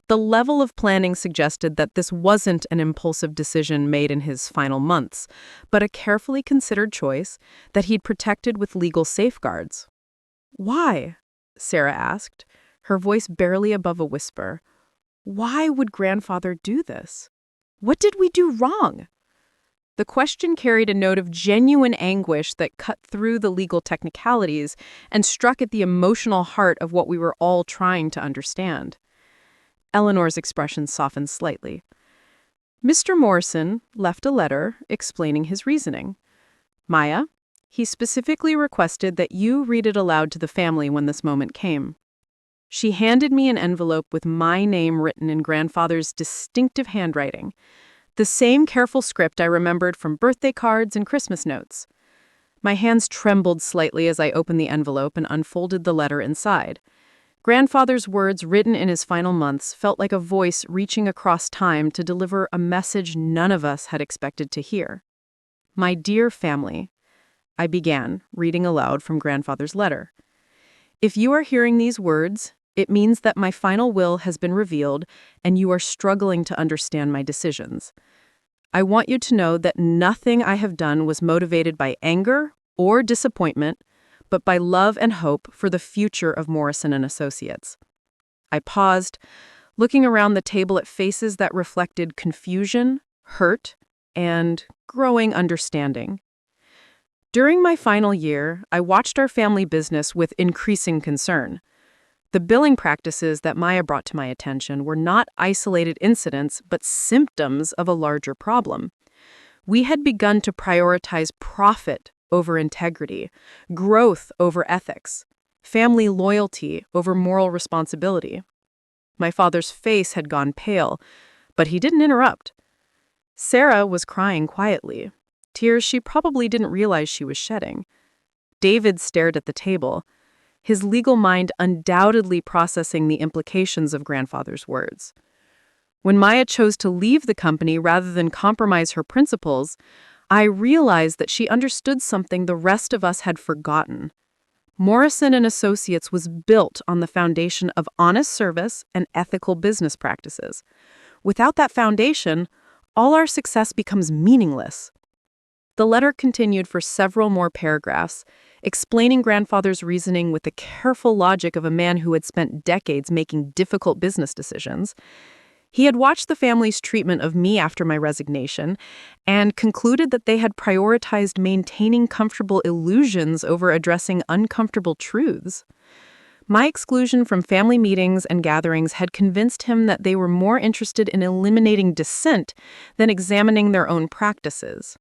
The level of planning suggested that this wasn't an impulsive decision made in his final months, but a carefully considered choice that he'd protected with legal safeguards. "Why?" Sarah asked, her voice barely above a whisper. "Why would grandfather do this? What did we do wrong?" The question carried a note of genuine anguish that cut through the legal technicalities and struck at the emotional heart of what we were all trying to understand. Eleanor's expression softened slightly. "Mr. Morrison left a letter explaining his reasoning. Maya, he specifically requested that you read it aloud to the family when this moment came." She handed me an envelope with my name written in grandfather's distinctive handwriting, the same careful script I remembered from birthday cards and Christmas notes. My hands trembled slightly as I opened the envelope and unfolded the letter inside. Grandfather's words written in his final months felt like a voice reaching across time to deliver a message none of us had expected to hear. "My dear family," I began, reading aloud from grandfather's letter. "If you are hearing these words,
It means that my final will has been revealed and you are struggling to understand my decisions. I want you to know that nothing I have done was motivated by anger or disappointment, but by love and hope for the future of Morrison Associates. I paused, looking around the table at faces that reflected confusion, hurt, and growing understanding. During my final year, I watched our family business with increasing concern. The billing practices that Maya brought to my attention were not isolated incidents, but symptoms of a larger problem. We had begun to prioritize profit over integrity, growth over ethics, family loyalty over moral responsibility. My father's face had gone pale, but he didn't interrupt. Sarah was crying quietly, tears she probably didn't realize she was shedding. David stared at the table, his legal mind undoubtedly processing the implications of grandfather's words. When Maya chose to leave the company rather than compromise her principles, I realized that she understood something the rest of us had forgotten. Morrison Associates was built on the foundation of honest service and ethical business practices. Without that foundation, all our success becomes meaningless. The letter continued for several more paragraphs, explaining grandfather's reasoning with the careful logic of a man who had spent decades making difficult business decisions. He had watched the family's treatment of me after my resignation and concluded that they had prioritized maintaining comfortable illusions over addressing uncomfortable truths. My exclusion from family meetings and gatherings had convinced him that they were more interested in eliminating dissent than examining their own practices.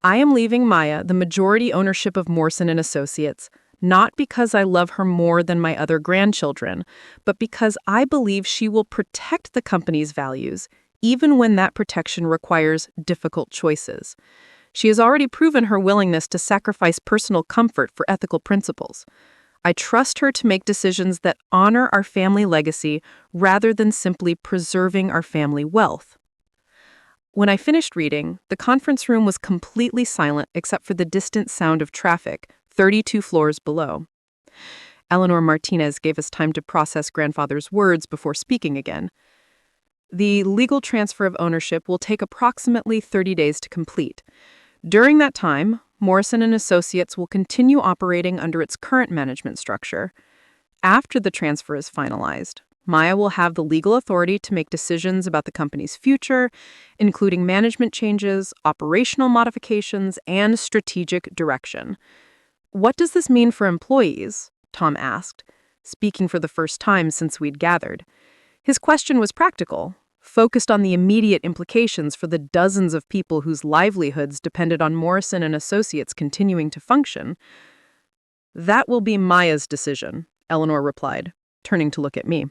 I am leaving Maya the majority ownership of Morrison Associates, not because I love her more than my other grandchildren, but because I believe she will protect the company's values, even when that protection requires difficult choices. She has already proven her willingness to sacrifice personal comfort for ethical principles. I trust her to make decisions that honor our family legacy rather than simply preserving our family wealth. When I finished reading, the conference room was completely silent except for the distant sound of traffic, 32 floors below. Eleanor Martinez gave us time to process grandfather's words before speaking again. The legal transfer of ownership will take approximately 30 days to complete. During that time, Morrison Associates will continue operating under its current management structure. After the transfer is finalized, Maya will have the legal authority to make decisions about the company's future, including management changes, operational modifications, and strategic direction. What does this mean for employees? Tom asked, speaking for the first time since we'd gathered. His question was practical, focused on the immediate implications for the dozens of people whose livelihoods depended on Morrison Associates continuing to function. That will be Maya's decision, Eleanor replied, turning to look at me.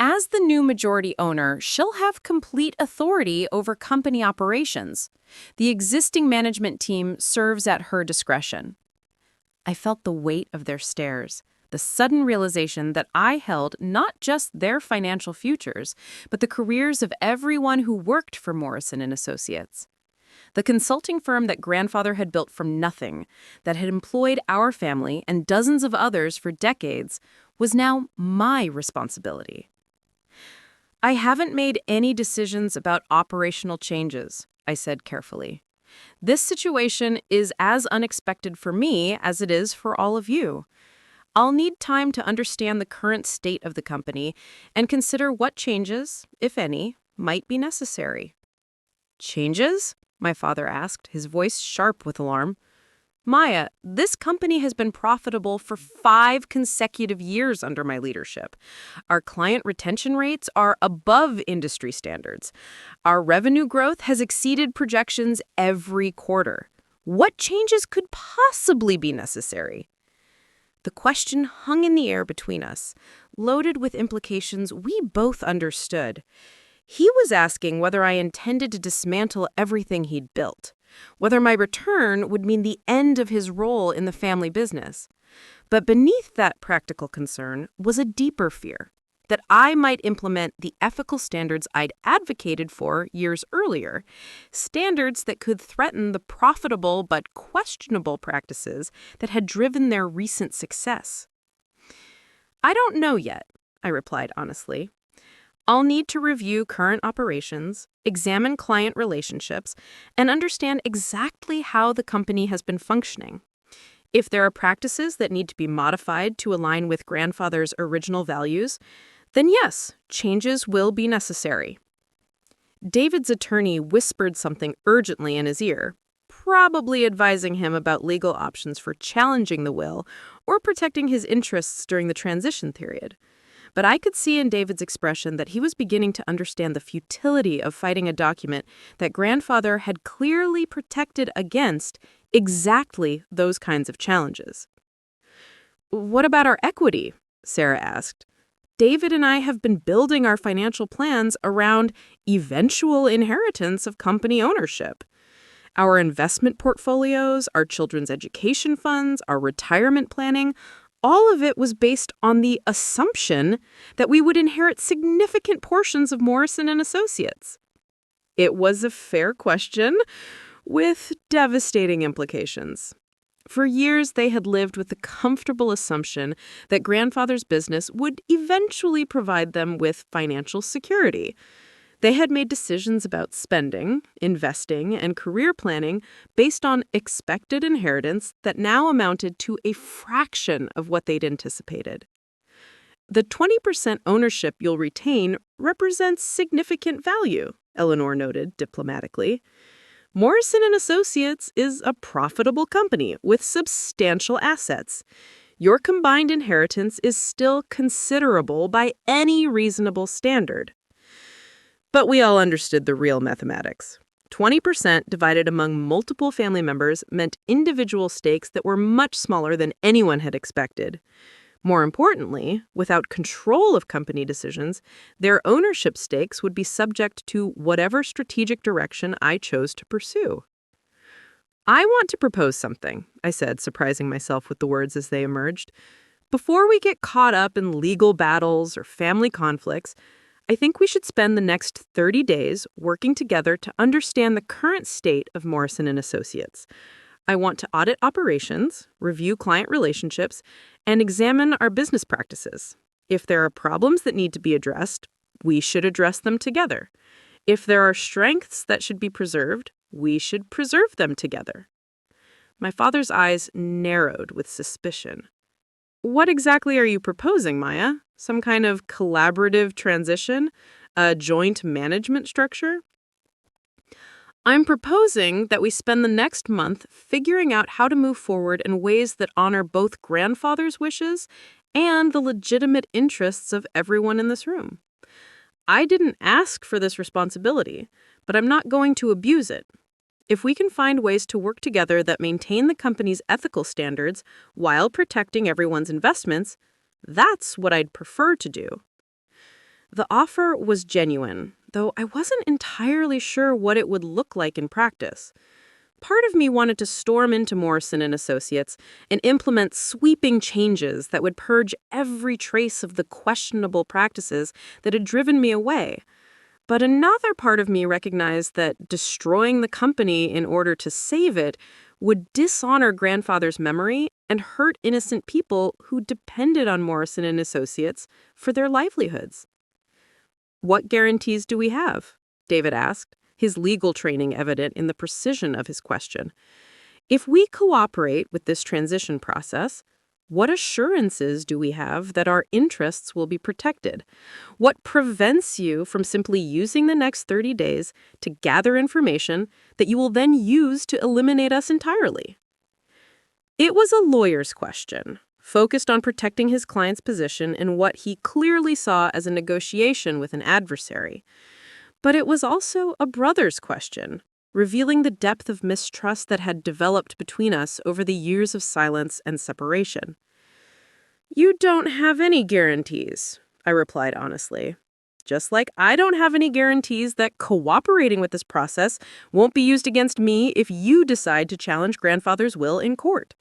As the new majority owner, she'll have complete authority over company operations. The existing management team serves at her discretion. I felt the weight of their stares, the sudden realization that I held not just their financial futures, but the careers of everyone who worked for Morrison Associates. The consulting firm that grandfather had built from nothing, that had employed our family and dozens of others for decades, was now my responsibility. I haven't made any decisions about operational changes, I said carefully. This situation is as unexpected for me as it is for all of you. I'll need time to understand the current state of the company and consider what changes, if any, might be necessary. Changes? My father asked, his voice sharp with alarm. Maya, this company has been profitable for 5 consecutive years under my leadership. Our client retention rates are above industry standards. Our revenue growth has exceeded projections every quarter. What changes could possibly be necessary? The question hung in the air between us, loaded with implications we both understood. He was asking whether I intended to dismantle everything he'd built, whether my return would mean the end of his role in the family business. But beneath that practical concern was a deeper fear, that I might implement the ethical standards I'd advocated for years earlier, standards that could threaten the profitable but questionable practices that had driven their recent success. I don't know yet,
I replied honestly. I'll need to review current operations, examine client relationships, and understand exactly how the company has been functioning. If there are practices that need to be modified to align with grandfather's original values, then yes, changes will be necessary. David's attorney whispered something urgently in his ear, probably advising him about legal options for challenging the will or protecting his interests during the transition period. But I could see in David's expression that he was beginning to understand the futility of fighting a document that grandfather had clearly protected against exactly those kinds of challenges. "What about our equity?" Sarah asked. "David and I have been building our financial plans around eventual inheritance of company ownership. Our investment portfolios, our children's education funds, our retirement planning, all of it was based on the assumption that we would inherit significant portions of Morrison and Associates." It was a fair question with devastating implications. For years, they had lived with the comfortable assumption that grandfather's business would eventually provide them with financial security. They had made decisions about spending, investing, and career planning based on expected inheritance that now amounted to a fraction of what they'd anticipated. "The 20% ownership you'll retain represents significant value," Eleanor noted diplomatically. "Morrison and Associates is a profitable company with substantial assets. Your combined inheritance is still considerable by any reasonable standard." But we all understood the real mathematics. 20% divided among multiple family members meant individual stakes that were much smaller than anyone had expected. More importantly, without control of company decisions, their ownership stakes would be subject to whatever strategic direction I chose to pursue. "I want to propose something," I said, surprising myself with the words as they emerged. "Before we get caught up in legal battles or family conflicts, I think we should spend the next 30 days working together to understand the current state of Morrison and Associates. I want to audit operations, review client relationships, and examine our business practices. If there are problems that need to be addressed, we should address them together. If there are strengths that should be preserved, we should preserve them together." My father's eyes narrowed with suspicion. "What exactly are you proposing, Maya? Some kind of collaborative transition? A joint management structure?" "I'm proposing that we spend the next month figuring out how to move forward in ways that honor both grandfather's wishes and the legitimate interests of everyone in this room. I didn't ask for this responsibility, but I'm not going to abuse it. If we can find ways to work together that maintain the company's ethical standards while protecting everyone's investments, that's what I'd prefer to do." The offer was genuine, though I wasn't entirely sure what it would look like in practice. Part of me wanted to storm into Morrison and Associates and implement sweeping changes that would purge every trace of the questionable practices that had driven me away. But another part of me recognized that destroying the company in order to save it would dishonor grandfather's memory and hurt innocent people who depended on Morrison and Associates for their livelihoods. "What guarantees do we have?" David asked, his legal training evident in the precision of his question. "If we cooperate with this transition process, what assurances do we have that our interests will be protected? What prevents you from simply using the next 30 days to gather information that you will then use to eliminate us entirely?" It was a lawyer's question, focused on protecting his client's position in what he clearly saw as a negotiation with an adversary. But it was also a brother's question, revealing the depth of mistrust that had developed between us over the years of silence and separation. "You don't have any guarantees," I replied honestly. "Just like I don't have any guarantees that cooperating with this process won't be used against me if you decide to challenge grandfather's will in court.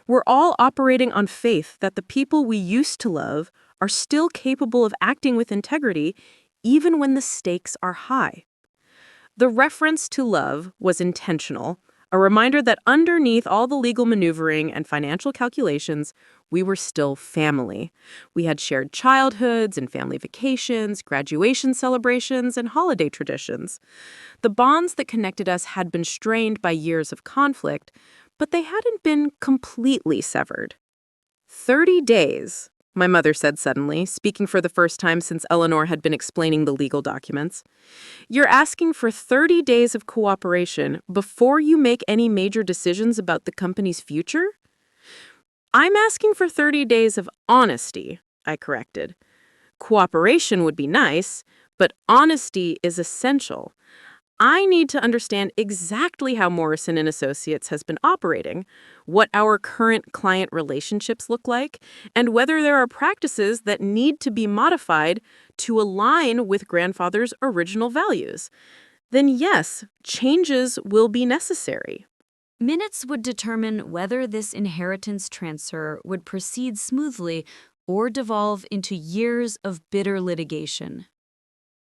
We're all operating on faith that the people we used to love are still capable of acting with integrity even when the stakes are high." The reference to love was intentional, A reminder that underneath all the legal maneuvering and financial calculations, we were still family. We had shared childhoods and family vacations, graduation celebrations, and holiday traditions. The bonds that connected us had been strained by years of conflict, but they hadn't been completely severed. 30 days, my mother said suddenly, speaking for the first time since Eleanor had been explaining the legal documents. You're asking for 30 days of cooperation before you make any major decisions about the company's future? I'm asking for 30 days of honesty, I corrected. Cooperation would be nice, but honesty is essential. I need to understand exactly how Morrison Associates has been operating, what our current client relationships look like, and whether there are practices that need to be modified to align with grandfather's original values. Then yes, changes will be necessary.
Minutes would determine whether this inheritance transfer would proceed smoothly or devolve into years of bitter litigation.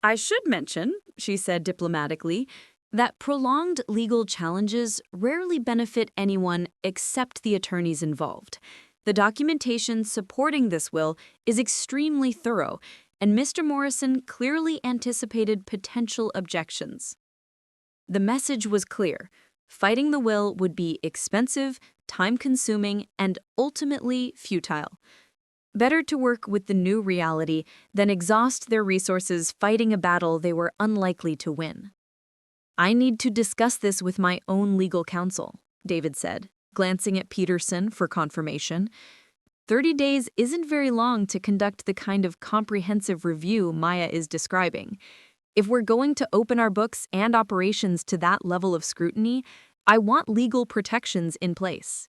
I should mention, she said diplomatically, that prolonged legal challenges rarely benefit anyone except the attorneys involved. The documentation supporting this will is extremely thorough, and Mr. Morrison clearly anticipated potential objections. The message was clear. Fighting the will would be expensive, time-consuming, and ultimately futile. Better to work with the new reality than exhaust their resources fighting a battle they were unlikely to win. I need to discuss this with my own legal counsel, David said, glancing at Peterson for confirmation. 30 days isn't very long to conduct the kind of comprehensive review Maya is describing. If we're going to open our books and operations to that level of scrutiny, I want legal protections in place.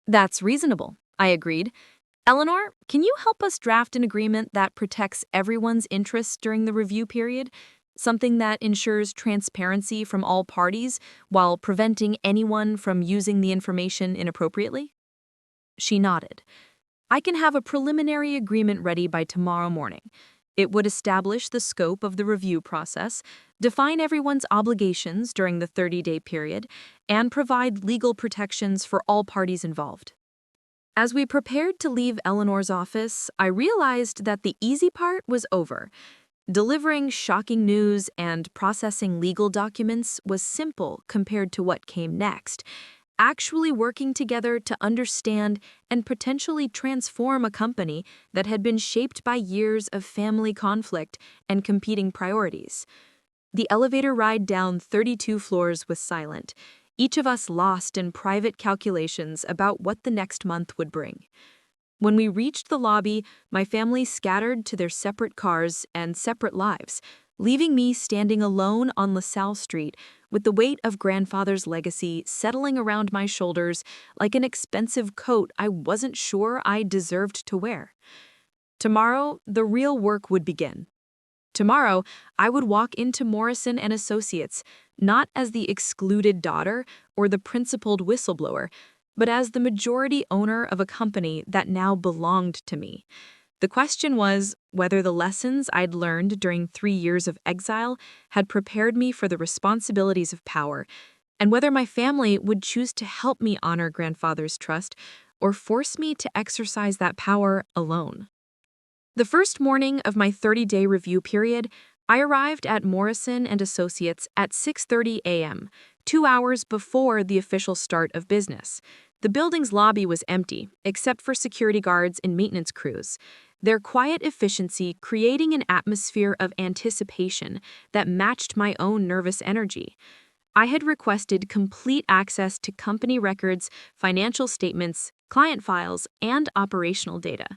That's reasonable, I agreed. Eleanor, can you help us draft an agreement that protects everyone's interests during the review period? Something that ensures transparency from all parties while preventing anyone from using the information inappropriately? She nodded. I can have a preliminary agreement ready by tomorrow morning. It would establish the scope of the review process, define everyone's obligations during the 30-day period, and provide legal protections for all parties involved. As we prepared to leave Eleanor's office, I realized that the easy part was over. Delivering shocking news and processing legal documents was simple compared to what came next. Actually working together to understand and potentially transform a company that had been shaped by years of family conflict and competing priorities. The elevator ride down 32 floors was silent, each of us lost in private calculations about what the next month would bring. When we reached the lobby, my family scattered to their separate cars and separate lives, leaving me standing alone on LaSalle Street with the weight of grandfather's legacy settling around my shoulders like an expensive coat I wasn't sure I deserved to wear. Tomorrow, the real work would begin. Tomorrow, I would walk into Morrison Associates, not as the excluded daughter or the principled whistleblower, but as the majority owner of a company that now belonged to me. The question was whether the lessons I'd learned during 3 years of exile had prepared me for the responsibilities of power, and whether my family would choose to help me honor grandfather's trust or force me to exercise that power alone. The first morning of my 30-day review period, I arrived at Morrison Associates at 6:30 a.m., 2 hours before the official start of business. The building's lobby was empty, except for security guards and maintenance crews, their quiet efficiency creating an atmosphere of anticipation that matched my own nervous energy. I had requested complete access to company records, financial statements, client files, and operational data.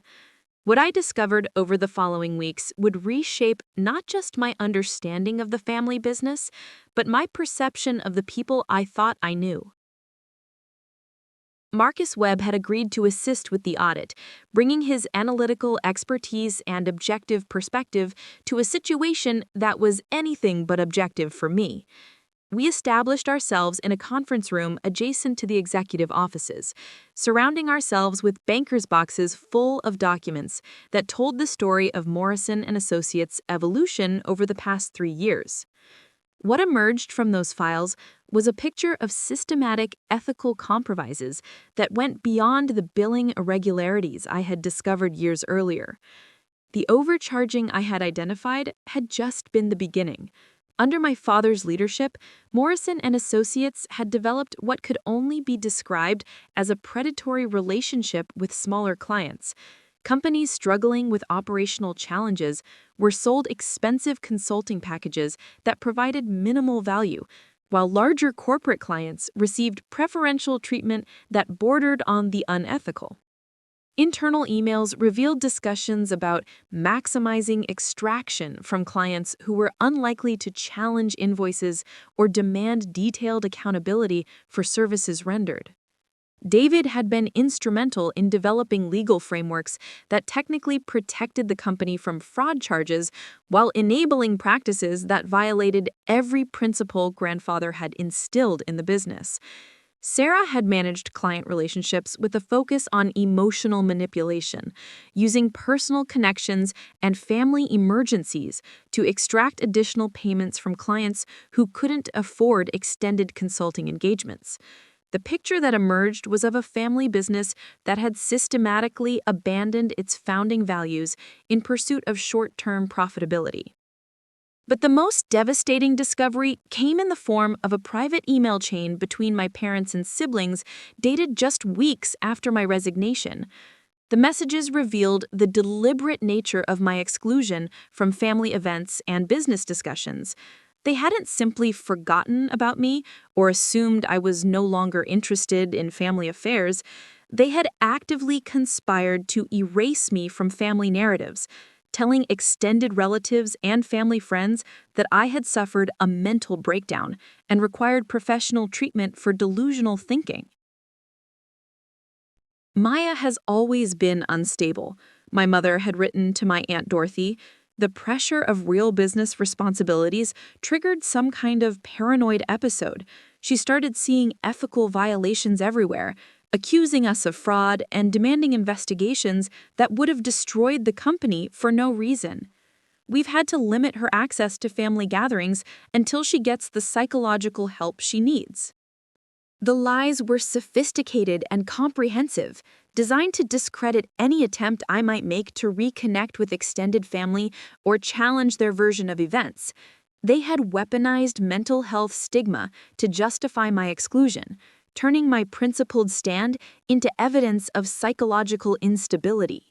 What I discovered over the following weeks would reshape not just my understanding of the family business, but my perception of the people I thought I knew. Marcus Webb had agreed to assist with the audit, bringing his analytical expertise and objective perspective to a situation that was anything but objective for me. We established ourselves in a conference room adjacent to the executive offices, surrounding ourselves with bankers' boxes full of documents that told the story of Morrison Associates' evolution over the past 3 years. What emerged from those files was a picture of systematic ethical compromises that went beyond the billing irregularities I had discovered years earlier. The overcharging I had identified had just been the beginning. Under my father's leadership, Morrison and Associates had developed what could only be described as a predatory relationship with smaller clients. Companies struggling with operational challenges were sold expensive consulting packages that provided minimal value, while larger corporate clients received preferential treatment that bordered on the unethical. Internal emails revealed discussions about maximizing extraction from clients who were unlikely to challenge invoices or demand detailed accountability for services rendered. David had been instrumental in developing legal frameworks that technically protected the company from fraud charges while enabling practices that violated every principle grandfather had instilled in the business. Sarah had managed client relationships with a focus on emotional manipulation, using personal connections and family emergencies to extract additional payments from clients who couldn't afford extended consulting engagements. The picture that emerged was of a family business that had systematically abandoned its founding values in pursuit of short-term profitability. But the most devastating discovery came in the form of a private email chain between my parents and siblings dated just weeks after my resignation. The messages revealed the deliberate nature of my exclusion from family events and business discussions. They hadn't simply forgotten about me or assumed I was no longer interested in family affairs. They had actively conspired to erase me from family narratives, telling extended relatives and family friends that I had suffered a mental breakdown and required professional treatment for delusional thinking. Maya has always been unstable. My mother had written to my Aunt Dorothy. The pressure of real business responsibilities triggered some kind of paranoid episode. She started seeing ethical violations everywhere, accusing us of fraud and demanding investigations that would have destroyed the company for no reason. We've had to limit her access to family gatherings until she gets the psychological help she needs. The lies were sophisticated and comprehensive, designed to discredit any attempt I might make to reconnect with extended family or challenge their version of events. They had weaponized mental health stigma to justify my exclusion, turning my principled stand into evidence of psychological instability.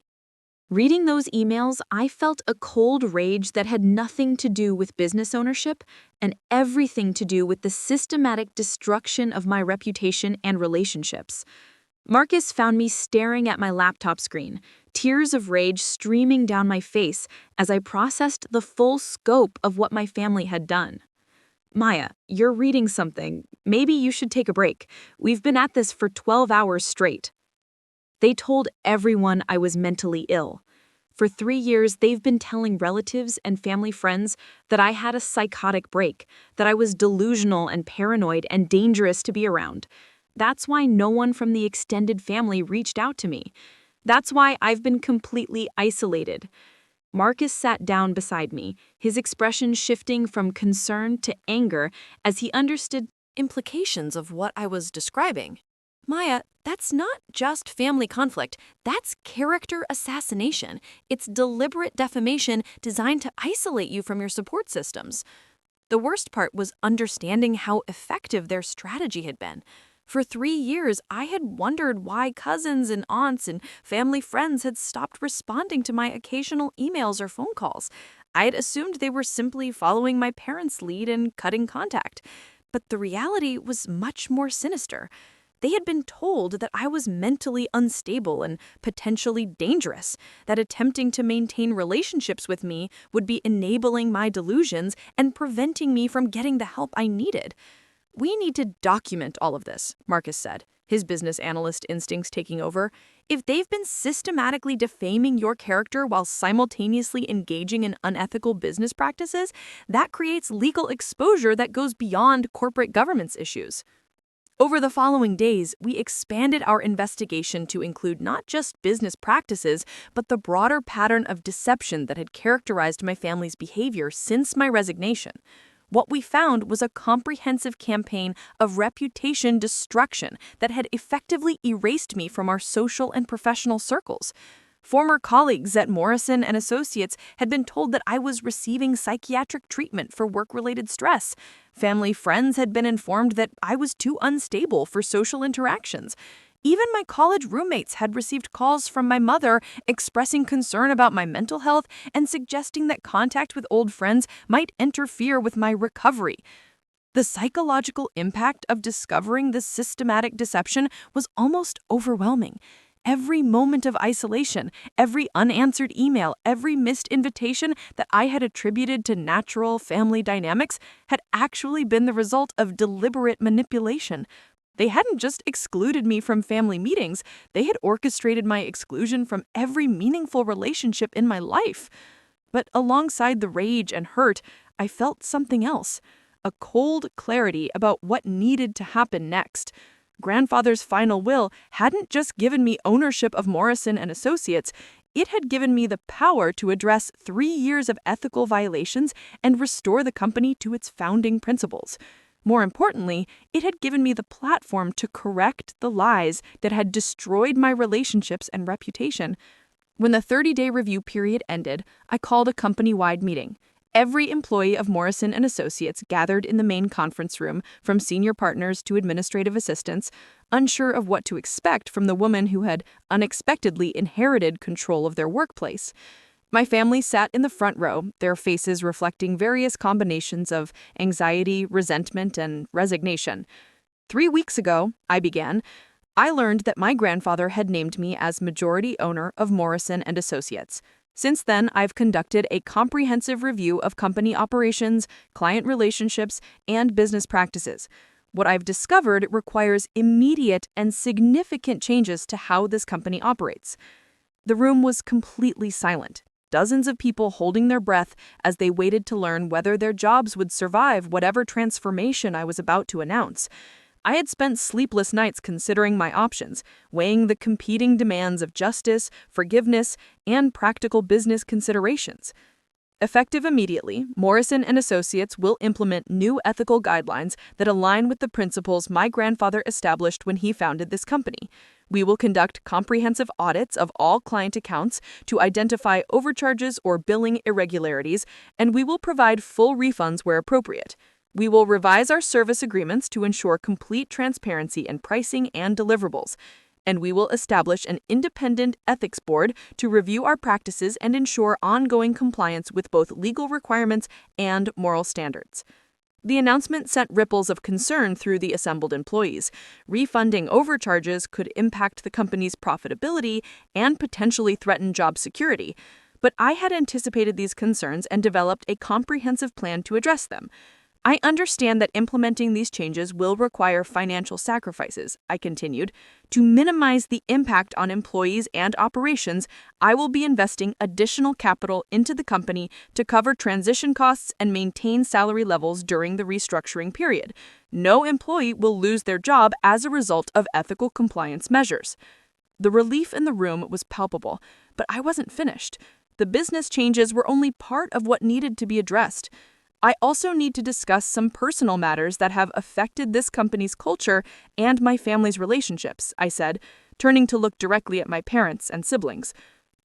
Reading those emails, I felt a cold rage that had nothing to do with business ownership and everything to do with the systematic destruction of my reputation and relationships. Marcus found me staring at my laptop screen, tears of rage streaming down my face as I processed the full scope of what my family had done. "Maya, you're reading something. Maybe you should take a break. We've been at this for 12 hours straight." They told everyone I was mentally ill. For 3 years, they've been telling relatives and family friends that I had a psychotic break, that I was delusional and paranoid and dangerous to be around. That's why no one from the extended family reached out to me. That's why I've been completely isolated. Marcus sat down beside me, his expression shifting from concern to anger as he understood implications of what I was describing. "Maya, that's not just family conflict. That's character assassination. It's deliberate defamation designed to isolate you from your support systems." The worst part was understanding how effective their strategy had been. For 3 years, I had wondered why cousins and aunts and family friends had stopped responding to my occasional emails or phone calls. I had assumed they were simply following my parents' lead and cutting contact. But the reality was much more sinister. They had been told that I was mentally unstable and potentially dangerous, that attempting to maintain relationships with me would be enabling my delusions and preventing me from getting the help I needed. "We need to document all of this," Marcus said, his business analyst instincts taking over. "If they've been systematically defaming your character while simultaneously engaging in unethical business practices, that creates legal exposure that goes beyond corporate governance issues." Over the following days, we expanded our investigation to include not just business practices, but the broader pattern of deception that had characterized my family's behavior since my resignation.
What we found was a comprehensive campaign of reputation destruction that had effectively erased me from our social and professional circles. Former colleagues at Morrison Associates had been told that I was receiving psychiatric treatment for work-related stress. Family friends had been informed that I was too unstable for social interactions. Even my college roommates had received calls from my mother expressing concern about my mental health and suggesting that contact with old friends might interfere with my recovery. The psychological impact of discovering this systematic deception was almost overwhelming. Every moment of isolation, every unanswered email, every missed invitation that I had attributed to natural family dynamics had actually been the result of deliberate manipulation. They hadn't just excluded me from family meetings, they had orchestrated my exclusion from every meaningful relationship in my life. But alongside the rage and hurt, I felt something else, a cold clarity about what needed to happen next. Grandfather's final will hadn't just given me ownership of Morrison and Associates, it had given me the power to address 3 years of ethical violations and restore the company to its founding principles. More importantly, it had given me the platform to correct the lies that had destroyed my relationships and reputation. When the 30-day review period ended, I called a company-wide meeting. Every employee of Morrison and Associates gathered in the main conference room, from senior partners to administrative assistants, unsure of what to expect from the woman who had unexpectedly inherited control of their workplace. My family sat in the front row, their faces reflecting various combinations of anxiety, resentment, and resignation. 3 weeks ago, I began, I learned that my grandfather had named me as majority owner of Morrison and Associates. Since then, I've conducted a comprehensive review of company operations, client relationships, and business practices. What I've discovered requires immediate and significant changes to how this company operates. The room was completely silent, dozens of people holding their breath as they waited to learn whether their jobs would survive whatever transformation I was about to announce. I had spent sleepless nights considering my options, weighing the competing demands of justice, forgiveness, and practical business considerations. Effective immediately, Morrison and Associates will implement new ethical guidelines that align with the principles my grandfather established when he founded this company. We will conduct comprehensive audits of all client accounts to identify overcharges or billing irregularities, and we will provide full refunds where appropriate. We will revise our service agreements to ensure complete transparency in pricing and deliverables. And we will establish an independent ethics board to review our practices and ensure ongoing compliance with both legal requirements and moral standards. The announcement sent ripples of concern through the assembled employees. Refunding overcharges could impact the company's profitability and potentially threaten job security. But I had anticipated these concerns and developed a comprehensive plan to address them. I understand that implementing these changes will require financial sacrifices, I continued. To minimize the impact on employees and operations, I will be investing additional capital into the company to cover transition costs and maintain salary levels during the restructuring period. No employee will lose their job as a result of ethical compliance measures. The relief in the room was palpable, but I wasn't finished. The business changes were only part of what needed to be addressed. I also need to discuss some personal matters that have affected this company's culture and my family's relationships, I said, turning to look directly at my parents and siblings.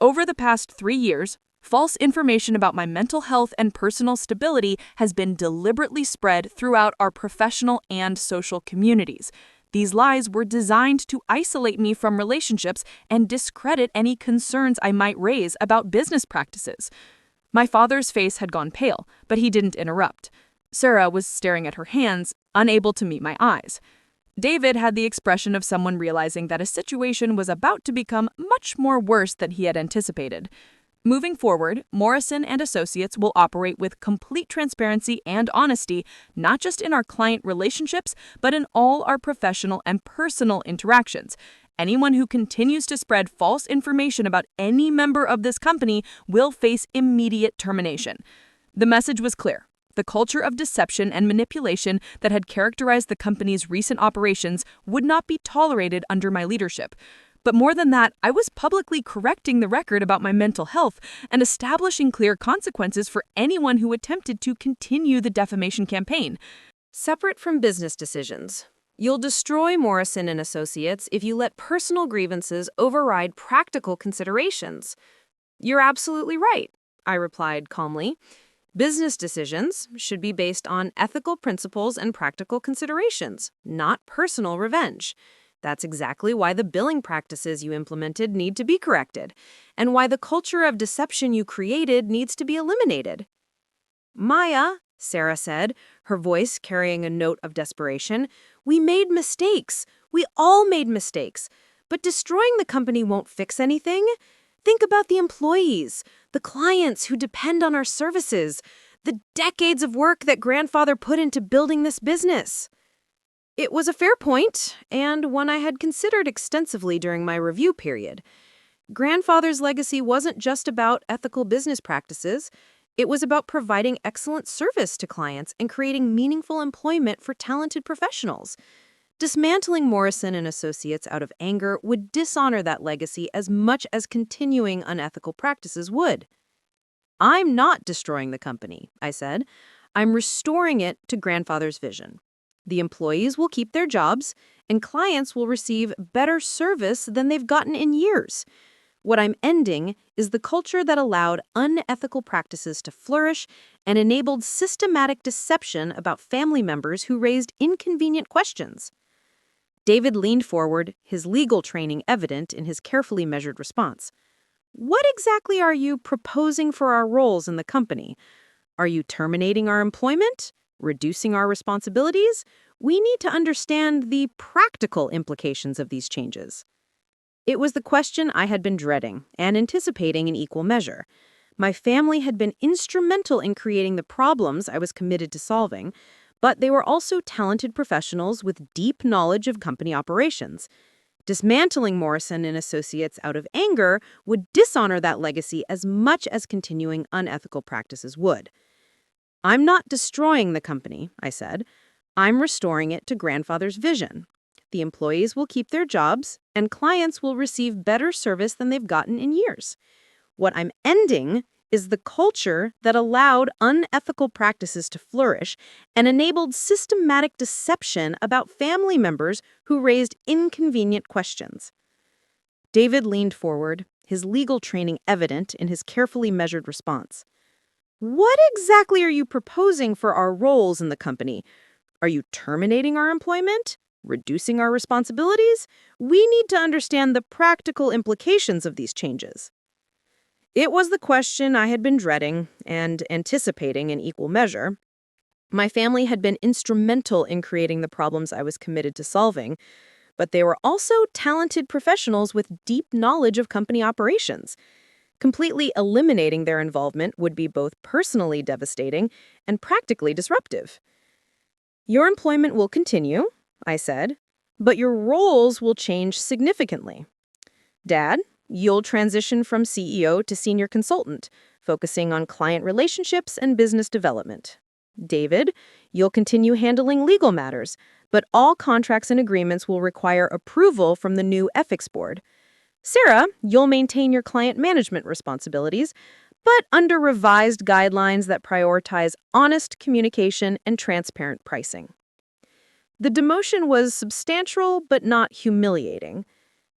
Over the past 3 years, false information about my mental health and personal stability has been deliberately spread throughout our professional and social communities. These lies were designed to isolate me from relationships and discredit any concerns I might raise about business practices. My father's face had gone pale, but he didn't interrupt. Sarah was staring at her hands, unable to meet my eyes. David had the expression of someone realizing that a situation was about to become much more worse than he had anticipated. Moving forward, Morrison and Associates will operate with complete transparency and honesty, not just in our client relationships, but in all our professional and personal interactions. Anyone who continues to spread false information about any member of this company will face immediate termination. The message was clear. The culture of deception and manipulation that had characterized the company's recent operations would not be tolerated under my leadership. But more than that, I was publicly correcting the record about my mental health and establishing clear consequences for anyone who attempted to continue the defamation campaign.
Separate from business decisions, you'll destroy Morrison and Associates if you let personal grievances override practical considerations. You're absolutely right, I replied calmly. Business decisions should be based on ethical principles and practical considerations, not personal revenge. That's exactly why the billing practices you implemented need to be corrected, and why the culture of deception you created needs to be eliminated. Maya, Sarah said, her voice carrying a note of desperation, we made mistakes. We all made mistakes. But destroying the company won't fix anything. Think about the employees, the clients who depend on our services, the decades of work that grandfather put into building this business. It was a fair point, and one I had considered extensively during my review period. Grandfather's legacy wasn't just about ethical business practices. It was about providing excellent service to clients and creating meaningful employment for talented professionals. Dismantling Morrison and Associates out of anger would dishonor that legacy as much as continuing unethical practices would. I'm not destroying the company, I said. I'm restoring it to grandfather's vision. The employees will keep their jobs, and clients will receive better service than they've gotten in years. What I'm ending is the culture that allowed unethical practices to flourish and enabled systematic deception about family members who raised inconvenient questions. David leaned forward, his legal training evident in his carefully measured response. What exactly are you proposing for our roles in the company? Are you terminating our employment? Reducing our responsibilities? We need to understand the practical implications of these changes. It was the question I had been dreading and anticipating in equal measure. My family had been instrumental in creating the problems I was committed to solving, but they were also talented professionals with deep knowledge of company operations. Dismantling Morrison and Associates out of anger would dishonor that legacy as much as continuing unethical practices would. I'm not destroying the company, I said. I'm restoring it to grandfather's vision. The employees will keep their jobs, and clients will receive better service than they've gotten in years. What I'm ending is the culture that allowed unethical practices to flourish and enabled systematic deception about family members who raised inconvenient questions. David leaned forward, his legal training evident in his carefully measured response. What exactly are you proposing for our roles in the company? Are you terminating our employment? Reducing our responsibilities? We need to understand the practical implications of these changes. It was the question I had been dreading and anticipating in equal measure. My family had been instrumental in creating the problems I was committed to solving, but they were also talented professionals with deep knowledge of company operations. Completely eliminating their involvement would be both personally devastating and practically disruptive. Your employment will continue, I said, but your roles will change significantly. Dad, you'll transition from CEO to senior consultant, focusing on client relationships and business development. David, you'll continue handling legal matters, but all contracts and agreements will require approval from the new ethics board. Sarah, you'll maintain your client management responsibilities, but under revised guidelines that prioritize honest communication and transparent pricing. The demotion was substantial but not humiliating.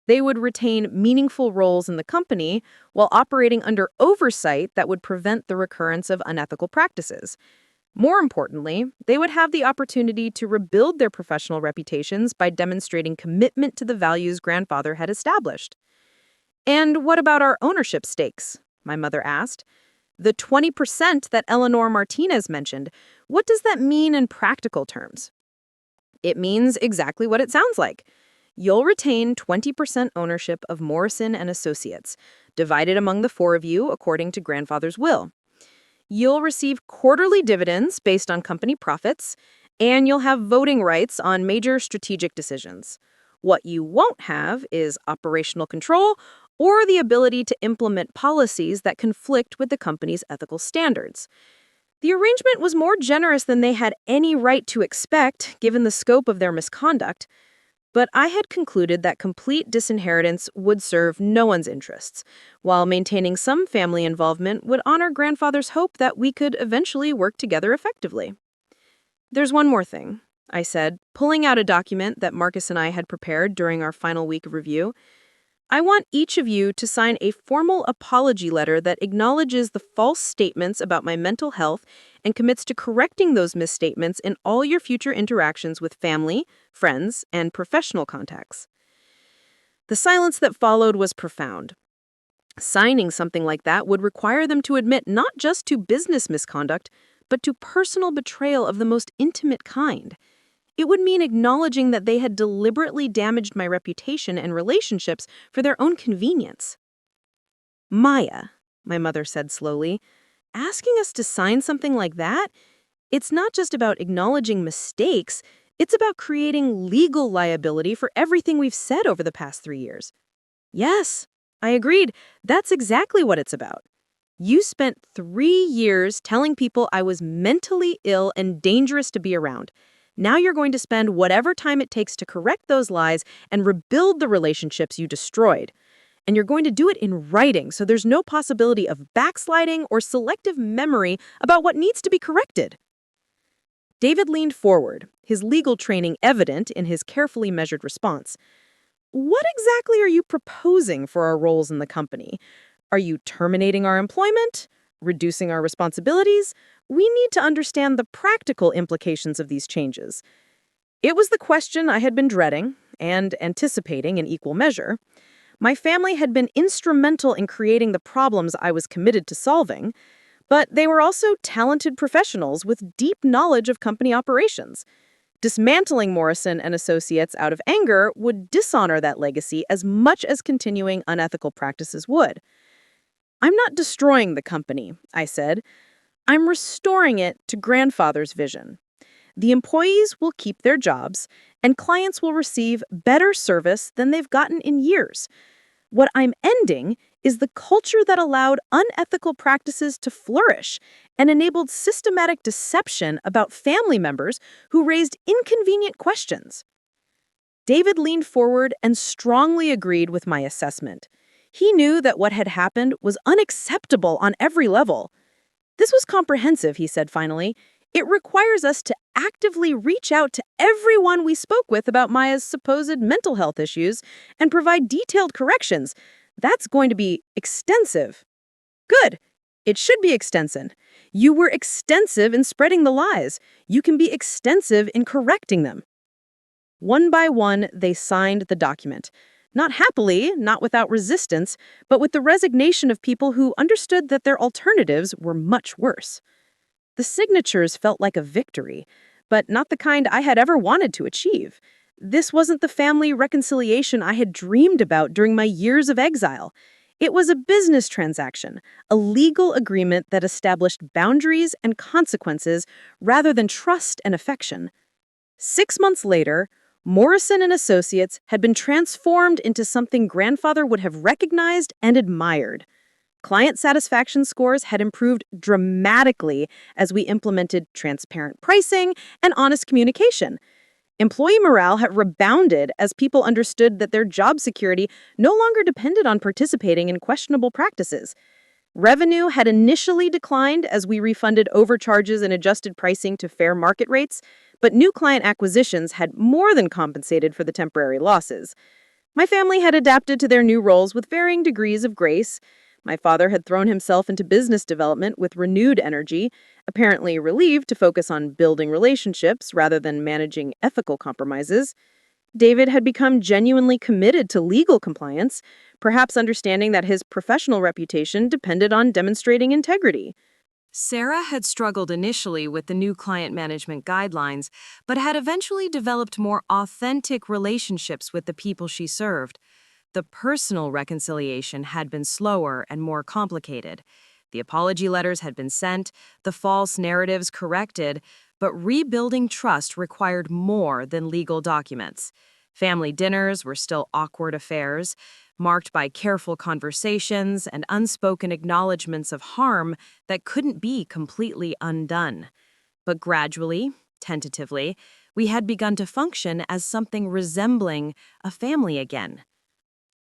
They would retain meaningful roles in the company while operating under oversight that would prevent the recurrence of unethical practices. More importantly, they would have the opportunity to rebuild their professional reputations by demonstrating commitment to the values grandfather had established. And what about our ownership stakes? My mother asked. The 20% that Eleanor Martinez mentioned, what does that mean in practical terms? It means exactly what it sounds like. You'll retain 20% ownership of Morrison and Associates, divided among the four of you according to grandfather's will. You'll receive quarterly dividends based on company profits, and you'll have voting rights on major strategic decisions. What you won't have is operational control or the ability to implement policies that conflict with the company's ethical standards. The arrangement was more generous than they had any right to expect, given the scope of their misconduct.
But I had concluded that complete disinheritance would serve no one's interests, while maintaining some family involvement would honor grandfather's hope that we could eventually work together effectively. "There's one more thing," I said, pulling out a document that Marcus and I had prepared during our final week of review. "I want each of you to sign a formal apology letter that acknowledges the false statements about my mental health and commits to correcting those misstatements in all your future interactions with family, friends, and professional contacts." The silence that followed was profound. Signing something like that would require them to admit not just to business misconduct, but to personal betrayal of the most intimate kind. It would mean acknowledging that they had deliberately damaged my reputation and relationships for their own convenience. "Maya," my mother said slowly, "asking us to sign something like that, it's not just about acknowledging mistakes, it's about creating legal liability for everything we've said over the past 3 years." "Yes," I agreed. "That's exactly what it's about. You spent 3 years telling people I was mentally ill and dangerous to be around. Now you're going to spend whatever time it takes to correct those lies and rebuild the relationships you destroyed. And you're going to do it in writing, so there's no possibility of backsliding or selective memory about what needs to be corrected." David leaned forward, his legal training evident in his carefully measured response. "What exactly are you proposing for our roles in the company? Are you terminating our employment? Reducing our responsibilities? We need to understand the practical implications of these changes." It was the question I had been dreading and anticipating in equal measure. My family had been instrumental in creating the problems I was committed to solving, but they were also talented professionals with deep knowledge of company operations. Dismantling Morrison and Associates out of anger would dishonor that legacy as much as continuing unethical practices would. "I'm not destroying the company," I said. "I'm restoring it to grandfather's vision. The employees will keep their jobs, and clients will receive better service than they've gotten in years. What I'm ending is the culture that allowed unethical practices to flourish and enabled systematic deception about family members who raised inconvenient questions." David leaned forward and strongly agreed with my assessment. He knew that what had happened was unacceptable on every level. "This was comprehensive," he said finally. "It requires us to actively reach out to everyone we spoke with about Maya's supposed mental health issues and provide detailed corrections. That's going to be extensive." "Good. It should be extensive. You were extensive in spreading the lies. You can be extensive in correcting them." One by one, they signed the document. Not happily, not without resistance, but with the resignation of people who understood that their alternatives were much worse. The signatures felt like a victory, but not the kind I had ever wanted to achieve. This wasn't the family reconciliation I had dreamed about during my years of exile. It was a business transaction, a legal agreement that established boundaries and consequences rather than trust and affection. 6 months later, Morrison and Associates had been transformed into something grandfather would have recognized and admired. Client satisfaction scores had improved dramatically as we implemented transparent pricing and honest communication. Employee morale had rebounded as people understood that their job security no longer depended on participating in questionable practices. Revenue had initially declined as we refunded overcharges and adjusted pricing to fair market rates, but new client acquisitions had more than compensated for the temporary losses. My family had adapted to their new roles with varying degrees of grace. My father had thrown himself into business development with renewed energy, apparently relieved to focus on building relationships rather than managing ethical compromises. David had become genuinely committed to legal compliance, perhaps understanding that his professional reputation depended on demonstrating integrity.
Sarah had struggled initially with the new client management guidelines, but had eventually developed more authentic relationships with the people she served. The personal reconciliation had been slower and more complicated. The apology letters had been sent, the false narratives corrected, but rebuilding trust required more than legal documents. Family dinners were still awkward affairs, marked by careful conversations and unspoken acknowledgments of harm that couldn't be completely undone. But gradually, tentatively, We had begun to function as something resembling a family again.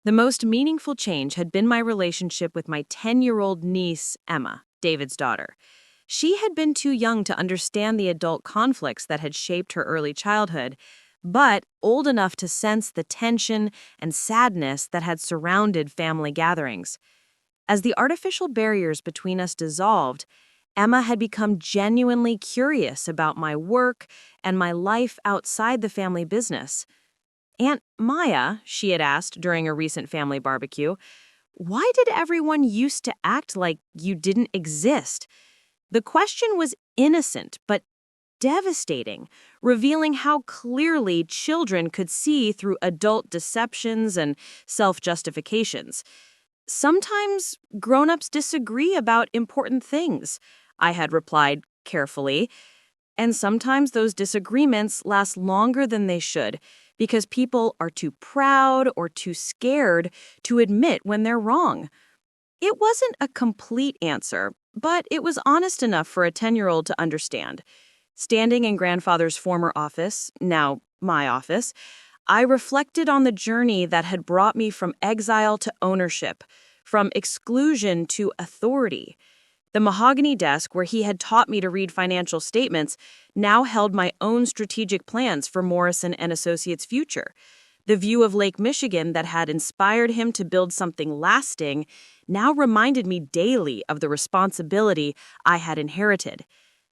The most meaningful change had been my relationship with my 10-year-old niece, Emma, David's daughter. She had been too young to understand the adult conflicts that had shaped her early childhood, but old enough to sense the tension and sadness that had surrounded family gatherings. As the artificial barriers between us dissolved, Emma had become genuinely curious about my work and my life outside the family business. "Aunt Maya," she had asked during a recent family barbecue, "why did everyone used to act like you didn't exist?" The question was innocent, but devastating, revealing how clearly children could see through adult deceptions and self-justifications. "Sometimes grown-ups disagree about important things," I had replied carefully, "and sometimes those disagreements last longer than they should because people are too proud or too scared to admit when they're wrong." It wasn't a complete answer, but it was honest enough for a 10-year-old to understand. Standing in grandfather's former office, now my office, I reflected on the journey that had brought me from exile to ownership, from exclusion to authority. The mahogany desk where he had taught me to read financial statements now held my own strategic plans for Morrison and Associates' future. The view of Lake Michigan that had inspired him to build something lasting now reminded me daily of the responsibility I had inherited.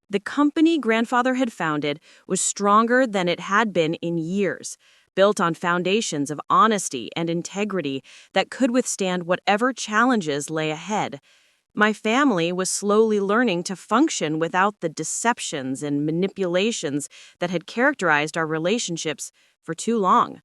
The company grandfather had founded was stronger than it had been in years, built on foundations of honesty and integrity that could withstand whatever challenges lay ahead. My family was slowly learning to function without the deceptions and manipulations that had characterized our relationships for too long.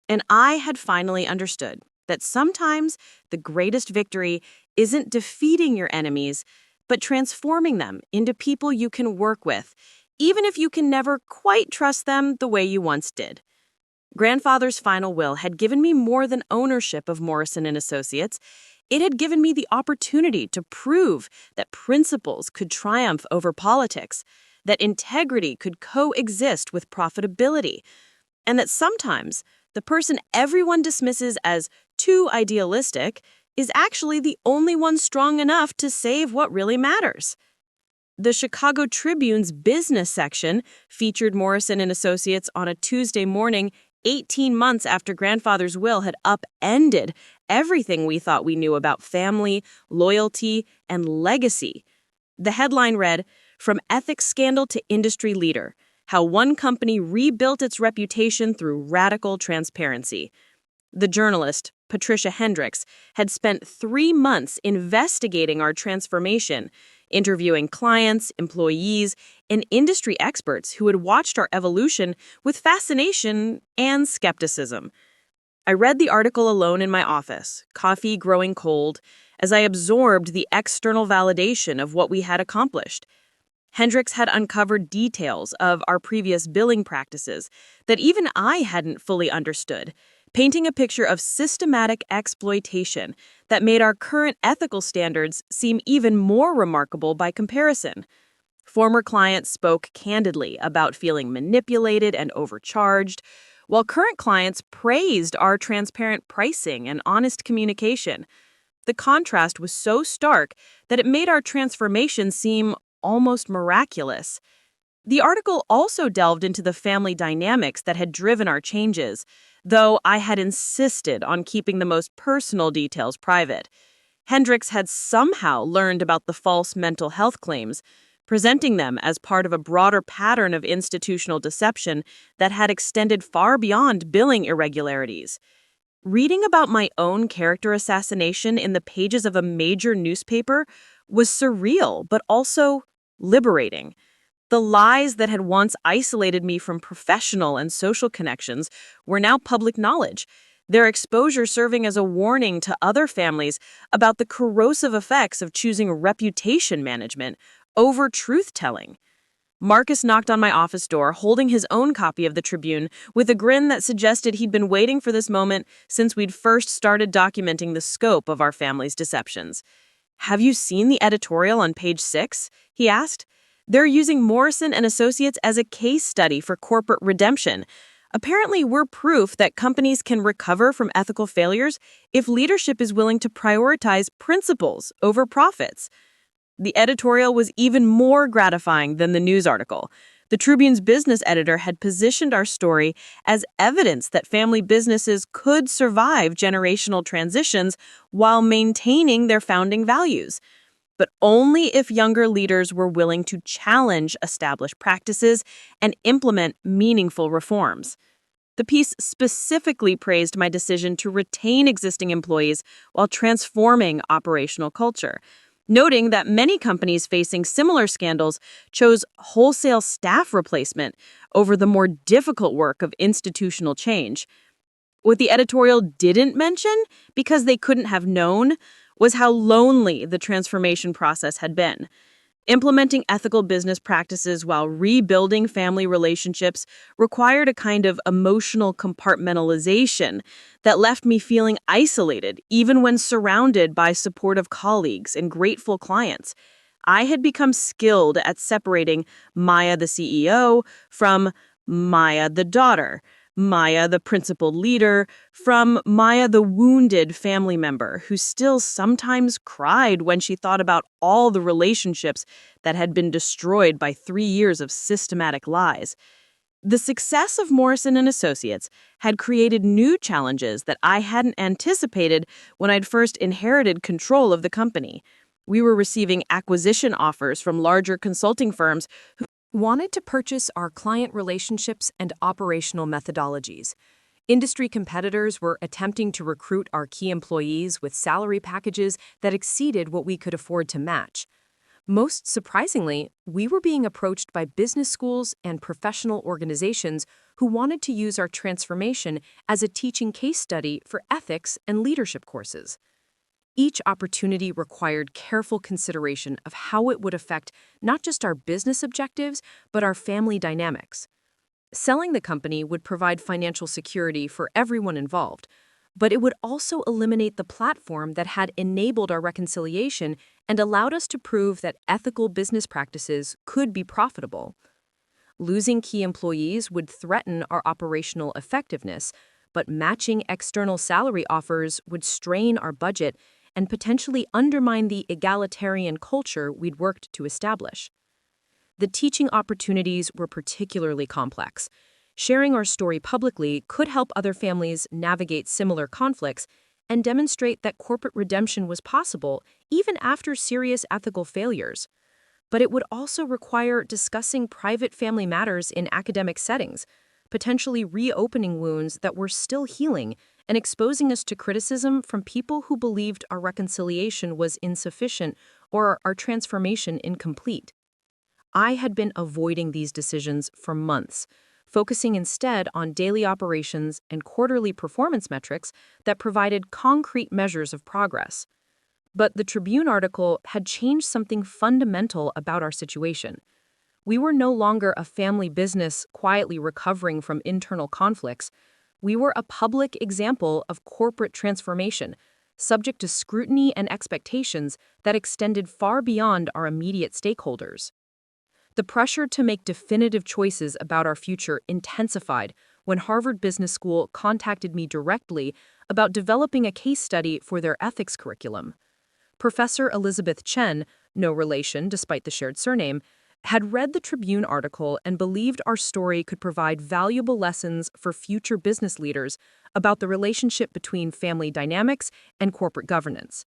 And I had finally understood that sometimes the greatest victory isn't defeating your enemies, but transforming them into people you can work with, even if you can never quite trust them the way you once did. Grandfather's final will had given me more than ownership of Morrison and Associates. It had given me the opportunity to prove that principles could triumph over politics, that integrity could coexist with profitability, and that sometimes the person everyone dismisses as too idealistic is actually the only one strong enough to save what really matters. The Chicago Tribune's business section featured Morrison and Associates on a Tuesday morning 18 months after grandfather's will had upended everything we thought we knew about family, loyalty, and legacy. The headline read, "From ethics scandal to industry leader, how one company rebuilt its reputation through radical transparency." The journalist, Patricia Hendricks, had spent 3 months investigating our transformation, interviewing clients, employees, and industry experts who had watched our evolution with fascination and skepticism. I read the article alone in my office, coffee growing cold, as I absorbed the external validation of what we had accomplished. Hendricks had uncovered details of our previous billing practices that even I hadn't fully understood, painting a picture of systematic exploitation that made our current ethical standards seem even more remarkable by comparison. Former clients spoke candidly about feeling manipulated and overcharged, while current clients praised our transparent pricing and honest communication. The contrast was so stark that it made our transformation seem almost miraculous. The article also delved into the family dynamics that had driven our changes, though I had insisted on keeping the most personal details private. Hendricks had somehow learned about the false mental health claims, presenting them as part of a broader pattern of institutional deception that had extended far beyond billing irregularities. Reading about my own character assassination in the pages of a major newspaper was surreal, but also liberating. The lies that had once isolated me from professional and social connections were now public knowledge, their exposure serving as a warning to other families about the corrosive effects of choosing reputation management over truth-telling. Marcus knocked on my office door, holding his own copy of the Tribune, with a grin that suggested he'd been waiting for this moment since we'd first started documenting the scope of our family's deceptions. "Have you seen the editorial on page 6? He asked.
They're using Morrison Associates as a case study for corporate redemption. Apparently, we're proof that companies can recover from ethical failures if leadership is willing to prioritize principles over profits. The editorial was even more gratifying than the news article. The Tribune's business editor had positioned our story as evidence that family businesses could survive generational transitions while maintaining their founding values, but only if younger leaders were willing to challenge established practices and implement meaningful reforms. The piece specifically praised my decision to retain existing employees while transforming operational culture, noting that many companies facing similar scandals chose wholesale staff replacement over the more difficult work of institutional change. What the editorial didn't mention, because they couldn't have known, was how lonely the transformation process had been. Implementing ethical business practices while rebuilding family relationships required a kind of emotional compartmentalization that left me feeling isolated, even when surrounded by supportive colleagues and grateful clients. I had become skilled at separating Maya the CEO from Maya the daughter, Maya the principal leader, from Maya the wounded family member who still sometimes cried when she thought about all the relationships that had been destroyed by 3 years of systematic lies. The success of Morrison and Associates had created new challenges that I hadn't anticipated when I'd first inherited control of the company. We were receiving acquisition offers from larger consulting firms who
Wanted to purchase our client relationships and operational methodologies. Industry competitors were attempting to recruit our key employees with salary packages that exceeded what we could afford to match. Most surprisingly, we were being approached by business schools and professional organizations who wanted to use our transformation as a teaching case study for ethics and leadership courses. Each opportunity required careful consideration of how it would affect not just our business objectives, but our family dynamics. Selling the company would provide financial security for everyone involved, but it would also eliminate the platform that had enabled our reconciliation and allowed us to prove that ethical business practices could be profitable. Losing key employees would threaten our operational effectiveness, but matching external salary offers would strain our budget and potentially undermine the egalitarian culture we'd worked to establish. The teaching opportunities were particularly complex. Sharing our story publicly could help other families navigate similar conflicts and demonstrate that corporate redemption was possible even after serious ethical failures. But it would also require discussing private family matters in academic settings, potentially reopening wounds that were still healing and exposing us to criticism from people who believed our reconciliation was insufficient or our transformation incomplete. I had been avoiding these decisions for months, focusing instead on daily operations and quarterly performance metrics that provided concrete measures of progress. But the Tribune article had changed something fundamental about our situation. We were no longer a family business quietly recovering from internal conflicts. We were a public example of corporate transformation, subject to scrutiny and expectations that extended far beyond our immediate stakeholders. The pressure to make definitive choices about our future intensified when Harvard Business School contacted me directly about developing a case study for their ethics curriculum. Professor Elizabeth Chen, no relation despite the shared surname, had read the Tribune article and believed our story could provide valuable lessons for future business leaders about the relationship between family dynamics and corporate governance.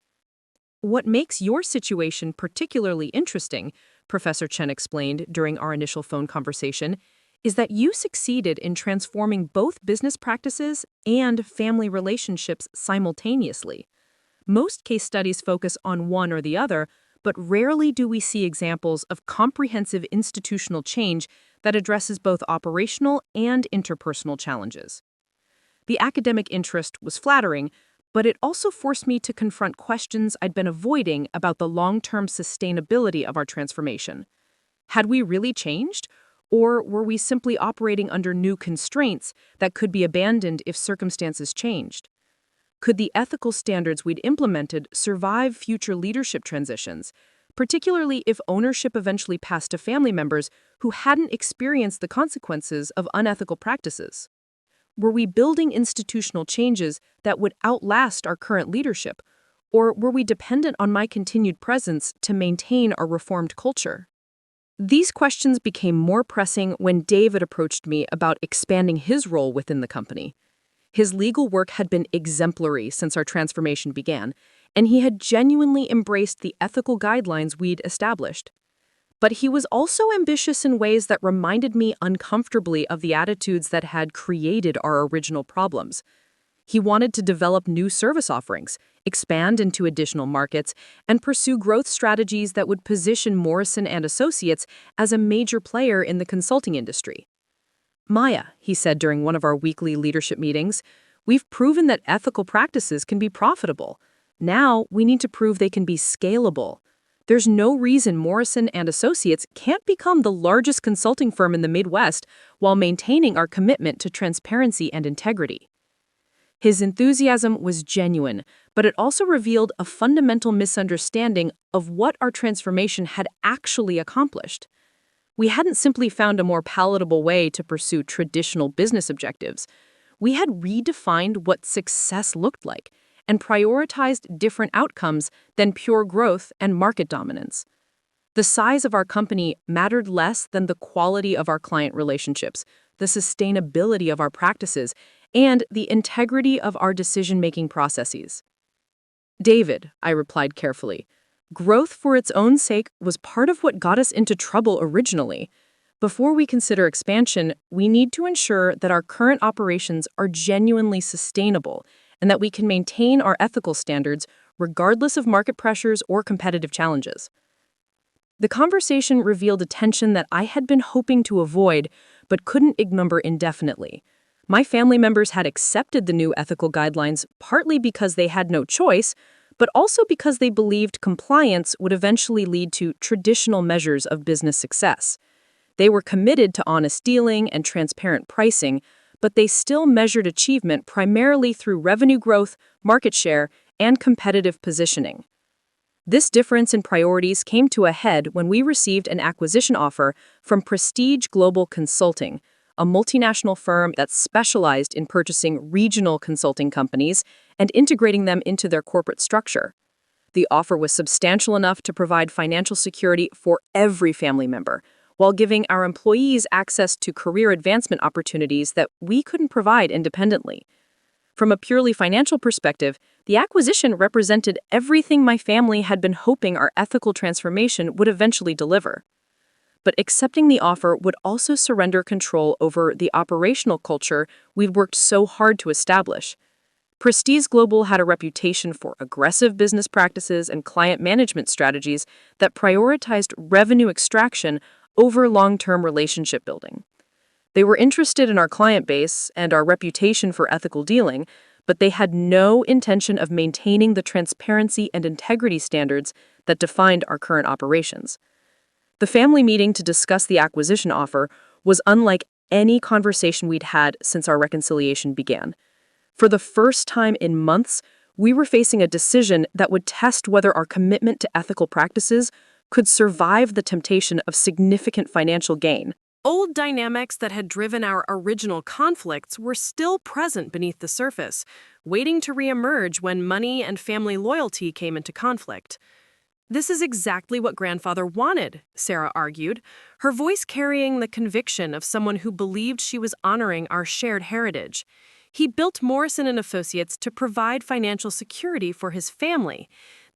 What makes your situation particularly interesting, Professor Chen explained during our initial phone conversation, is that you succeeded in transforming both business practices and family relationships simultaneously. Most case studies focus on one or the other, but rarely do we see examples of comprehensive institutional change that addresses both operational and interpersonal challenges. The academic interest was flattering, but it also forced me to confront questions I'd been avoiding about the long-term sustainability of our transformation. Had we really changed, or were we simply operating under new constraints that could be abandoned if circumstances changed? Could the ethical standards we'd implemented survive future leadership transitions,
particularly if ownership eventually passed to family members who hadn't experienced the consequences of unethical practices. Were we building institutional changes that would outlast our current leadership, or were we dependent on my continued presence to maintain our reformed culture? These questions became more pressing when David approached me about expanding his role within the company. His legal work had been exemplary since our transformation began, and he had genuinely embraced the ethical guidelines we'd established. But he was also ambitious in ways that reminded me uncomfortably of the attitudes that had created our original problems. He wanted to develop new service offerings, expand into additional markets, and pursue growth strategies that would position Morrison and Associates as a major player in the consulting industry. Maya, he said during one of our weekly leadership meetings, we've proven that ethical practices can be profitable. Now we need to prove they can be scalable. There's no reason Morrison and Associates can't become the largest consulting firm in the Midwest while maintaining our commitment to transparency and integrity. His enthusiasm was genuine, but it also revealed a fundamental misunderstanding of what our transformation had actually accomplished. We hadn't simply found a more palatable way to pursue traditional business objectives. We had redefined what success looked like and prioritized different outcomes than pure growth and market dominance. The size of our company mattered less than the quality of our client relationships, the sustainability of our practices, and the integrity of our decision-making processes. David, I replied carefully, growth for its own sake was part of what got us into trouble originally. Before we consider expansion, we need to ensure that our current operations are genuinely sustainable and that we can maintain our ethical standards regardless of market pressures or competitive challenges. The conversation revealed a tension that I had been hoping to avoid but couldn't ignore indefinitely. My family members had accepted the new ethical guidelines partly because they had no choice, but also because they believed compliance would eventually lead to traditional measures of business success. They were committed to honest dealing and transparent pricing, but they still measured achievement primarily through revenue growth, market share, and competitive positioning. This difference in priorities came to a head when we received an acquisition offer from Prestige Global Consulting, a multinational firm that specialized in purchasing regional consulting companies and integrating them into their corporate structure. The offer was substantial enough to provide financial security for every family member, while giving our employees access to career advancement opportunities that we couldn't provide independently. From a purely financial perspective, the acquisition represented everything my family had been hoping our ethical transformation would eventually deliver. But accepting the offer would also surrender control over the operational culture we'd worked so hard to establish. Prestige Global had a reputation for aggressive business practices and client management strategies that prioritized revenue extraction over long-term relationship building. They were interested in our client base and our reputation for ethical dealing, but they had no intention of maintaining the transparency and integrity standards that defined our current operations. The family meeting to discuss the acquisition offer was unlike any conversation we'd had since our reconciliation began. For the first time in months, we were facing a decision that would test whether our commitment to ethical practices could survive the temptation of significant financial gain.
Old dynamics that had driven our original conflicts were still present beneath the surface, waiting to reemerge when money and family loyalty came into conflict. This is exactly what Grandfather wanted, Sarah argued, her voice carrying the conviction of someone who believed she was honoring our shared heritage. He built Morrison Associates to provide financial security for his family.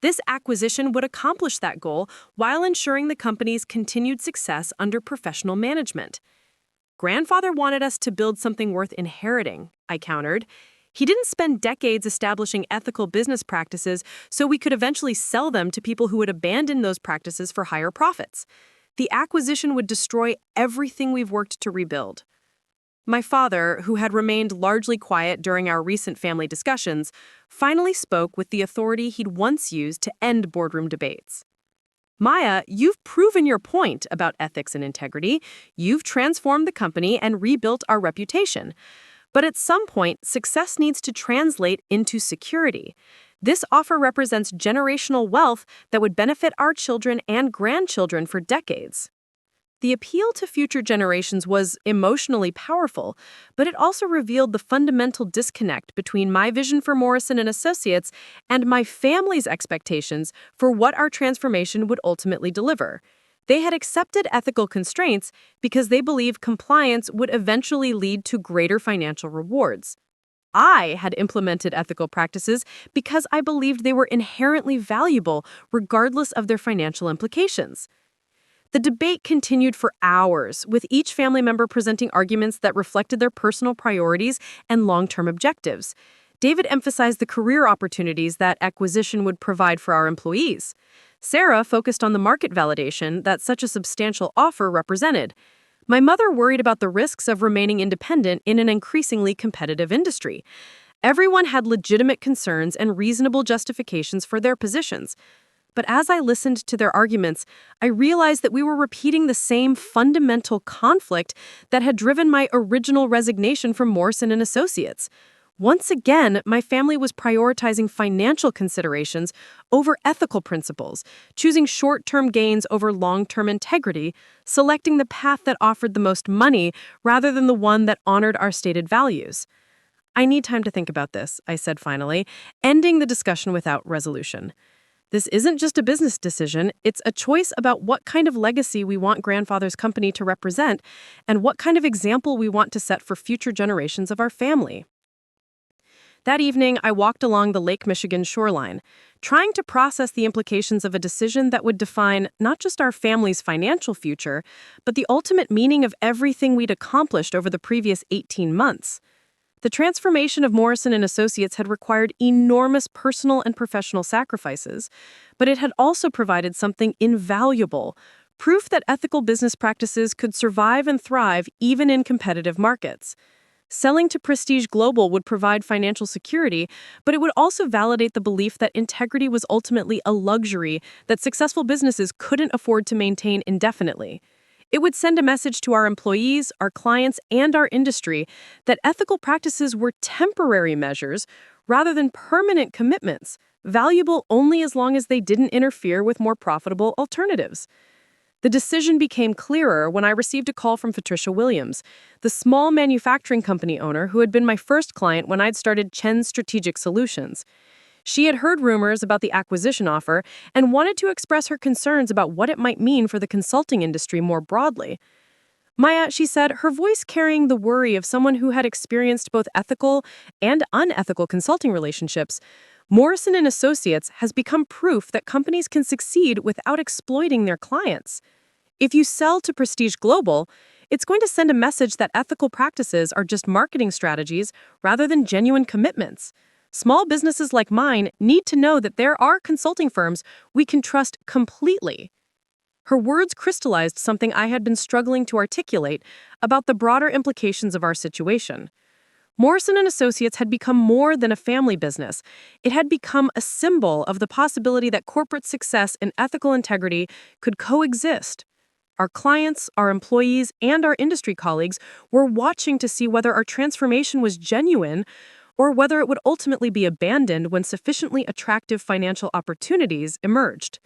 This acquisition would accomplish that goal while ensuring the company's continued success under professional management. Grandfather wanted us to build something worth inheriting, I countered. He didn't spend decades establishing ethical business practices so we could eventually sell them to people who would abandon those practices for higher profits. The acquisition would destroy everything we've worked to rebuild. My father, who had remained largely quiet during our recent family discussions, finally spoke with the authority he'd once used to end boardroom debates. Maya, you've proven your point about ethics and integrity. You've transformed the company and rebuilt our reputation. But at some point, success needs to translate into security.
This offer represents generational wealth that would benefit our children and grandchildren for decades. The appeal to future generations was emotionally powerful, but it also revealed the fundamental disconnect between my vision for Morrison and Associates and my family's expectations for what our transformation would ultimately deliver. They had accepted ethical constraints because they believed compliance would eventually lead to greater financial rewards. I had implemented ethical practices because I believed they were inherently valuable regardless of their financial implications. The debate continued for hours, with each family member presenting arguments that reflected their personal priorities and long-term objectives. David emphasized the career opportunities that acquisition would provide for our employees. Sarah focused on the market validation that such a substantial offer represented. My mother worried about the risks of remaining independent in an increasingly competitive industry. Everyone had legitimate concerns and reasonable justifications for their positions. But as I listened to their arguments, I realized that we were repeating the same fundamental conflict that had driven my original resignation from Morrison and Associates. Once again, my family was prioritizing financial considerations over ethical principles, choosing short-term gains over long-term integrity, selecting the path that offered the most money rather than the one that honored our stated values. "I need time to think about this," I said finally, ending the discussion without resolution. This isn't just a business decision, it's a choice about what kind of legacy we want grandfather's company to represent and what kind of example we want to set for future generations of our family. That evening, I walked along the Lake Michigan shoreline, trying to process the implications of a decision that would define not just our family's financial future, but the ultimate meaning of everything we'd accomplished over the previous 18 months. The transformation of Morrison and Associates had required enormous personal and professional sacrifices, but it had also provided something invaluable, proof that ethical business practices could survive and thrive even in competitive markets. Selling to Prestige Global would provide financial security, but it would also validate the belief that integrity was ultimately a luxury that successful businesses couldn't afford to maintain indefinitely. It would send a message to our employees, our clients, and our industry that ethical practices were temporary measures rather than permanent commitments, valuable only as long as they didn't interfere with more profitable alternatives. The decision became clearer when I received a call from Patricia Williams, the small manufacturing company owner who had been my first client when I'd started Chen's Strategic Solutions. She had heard rumors about the acquisition offer and wanted to express her concerns about what it might mean for the consulting industry more broadly. "Maya," she said, her voice carrying the worry of someone who had experienced both ethical and unethical consulting relationships, "Morrison and Associates has become proof that companies can succeed without exploiting their clients. If you sell to Prestige Global, it's going to send a message that ethical practices are just marketing strategies rather than genuine commitments. Small businesses like mine need to know that there are consulting firms we can trust completely." Her words crystallized something I had been struggling to articulate about the broader implications of our situation. Morrison and Associates had become more than a family business. It had become a symbol of the possibility that corporate success and ethical integrity could coexist. Our clients, our employees, and our industry colleagues were watching to see whether our transformation was genuine or whether it would ultimately be abandoned when sufficiently attractive financial opportunities emerged.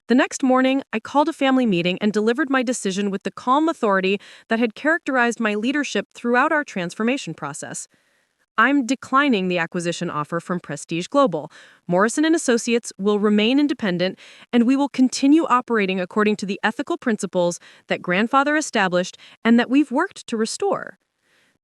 The next morning, I called a family meeting and delivered my decision with the calm authority that had characterized my leadership throughout our transformation process. "I'm declining the acquisition offer from Prestige Global. Morrison and Associates will remain independent, and we will continue operating according to the ethical principles that grandfather established and that we've worked to restore."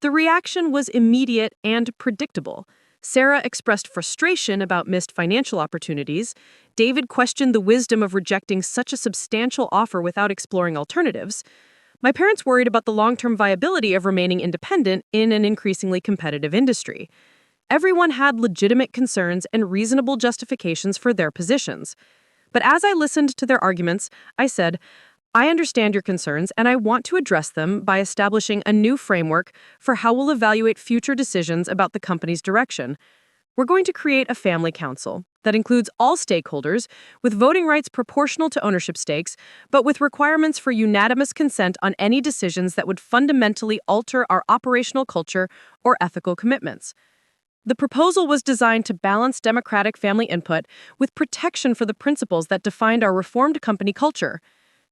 The reaction was immediate and predictable. Sarah expressed frustration about missed financial opportunities. David questioned the wisdom of rejecting such a substantial offer without exploring alternatives. My parents worried about the long-term viability of remaining independent in an increasingly competitive industry. Everyone had legitimate concerns and reasonable justifications for their positions. But as I listened to their arguments, I said, "I understand your concerns, and I want to address them by establishing a new framework for how we'll evaluate future decisions about the company's direction. We're going to create a family council that includes all stakeholders, with voting rights proportional to ownership stakes, but with requirements for unanimous consent on any decisions that would fundamentally alter our operational culture or ethical commitments. The proposal was designed to balance democratic family input with protection for the principles that defined our reformed company culture.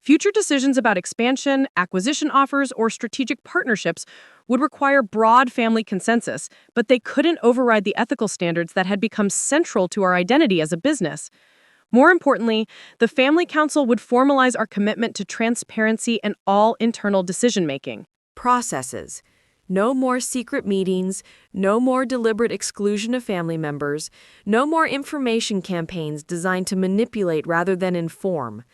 Future decisions about expansion, acquisition offers, or strategic partnerships would require broad family consensus, but they couldn't override the ethical standards that had become central to our identity as a business. More importantly, the Family Council would formalize our commitment to transparency and all internal decision-making.
Processes. No more secret meetings, no more deliberate exclusion of family members, no more information campaigns designed to manipulate rather than inform.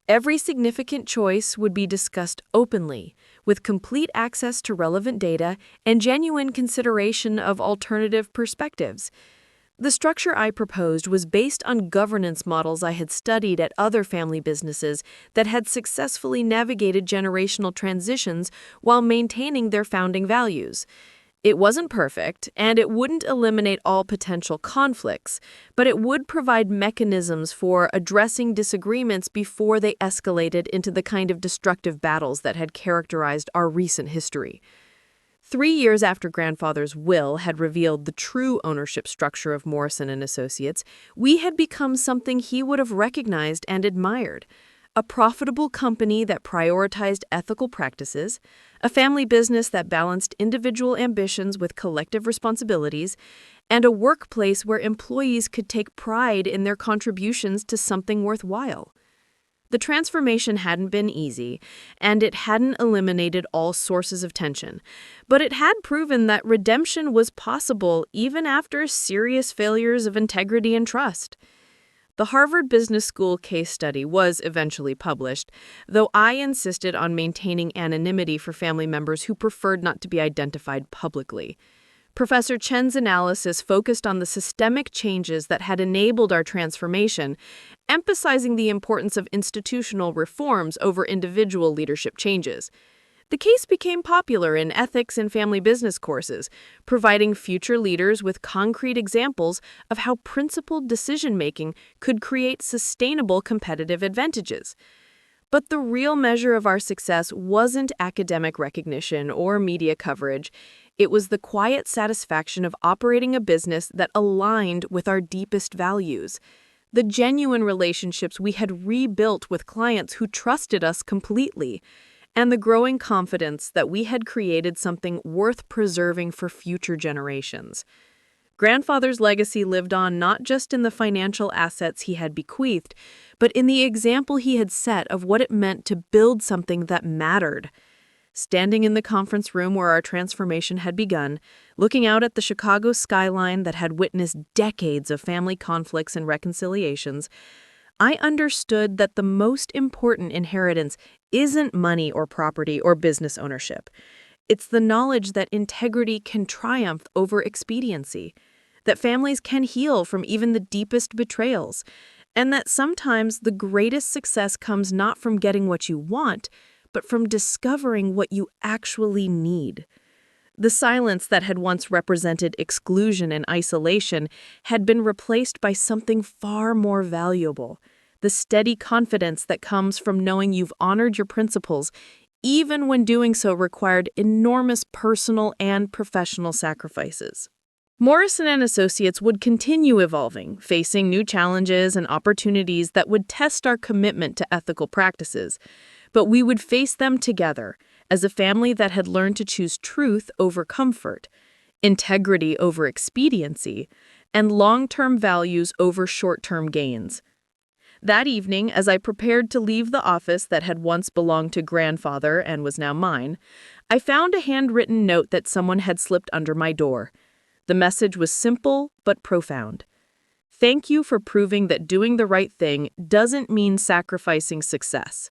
Every significant choice would be discussed openly, with complete access to relevant data and genuine consideration of alternative perspectives. The structure I proposed was based on governance models I had studied at other family businesses that had successfully navigated generational transitions while maintaining their founding values. It wasn't perfect, and it wouldn't eliminate all potential conflicts, but it would provide mechanisms for addressing disagreements before they escalated into the kind of destructive battles that had characterized our recent history. 3 years after grandfather's will had revealed the true ownership structure of Morrison Associates, we had become something he would have recognized and admired. A profitable company that prioritized ethical practices, a family business that balanced individual ambitions with collective responsibilities, and a workplace where employees could take pride in their contributions to something worthwhile. The transformation hadn't been easy, and it hadn't eliminated all sources of tension, but it had proven that redemption was possible even after serious failures of integrity and trust. The Harvard Business School case study was eventually published, though I insisted on maintaining anonymity for family members who preferred not to be identified publicly. Professor Chen's analysis focused on the systemic changes that had enabled our transformation, emphasizing the importance of institutional reforms over individual leadership changes. The case became popular in ethics and family business courses, providing future leaders with concrete examples of how principled decision-making could create sustainable competitive advantages. But the real measure of our success wasn't academic recognition or media coverage. It was the quiet satisfaction of operating a business that aligned with our deepest values. The genuine relationships we had rebuilt with clients who trusted us completely, and the growing confidence that we had created something worth preserving for future generations. Grandfather's legacy lived on not just in the financial assets he had bequeathed, but in the example he had set of what it meant to build something that mattered. Standing in the conference room where our transformation had begun, looking out at the Chicago skyline that had witnessed decades of family conflicts and reconciliations, I understood that the most important inheritance isn't money or property or business ownership. It's the knowledge that integrity can triumph over expediency, that families can heal from even the deepest betrayals, and that sometimes the greatest success comes not from getting what you want, but from discovering what you actually need. The silence that had once represented exclusion and isolation had been replaced by something far more valuable, the steady confidence that comes from knowing you've honored your principles, even when doing so required enormous personal and professional sacrifices. Morrison Associates would continue evolving, facing new challenges and opportunities that would test our commitment to ethical practices, but we would face them together as a family that had learned to choose truth over comfort, integrity over expediency, and long-term values over short-term gains. That evening, as I prepared to leave the office that had once belonged to grandfather and was now mine, I found a handwritten note that someone had slipped under my door. The message was simple but profound. Thank you for proving that doing the right thing doesn't mean sacrificing success.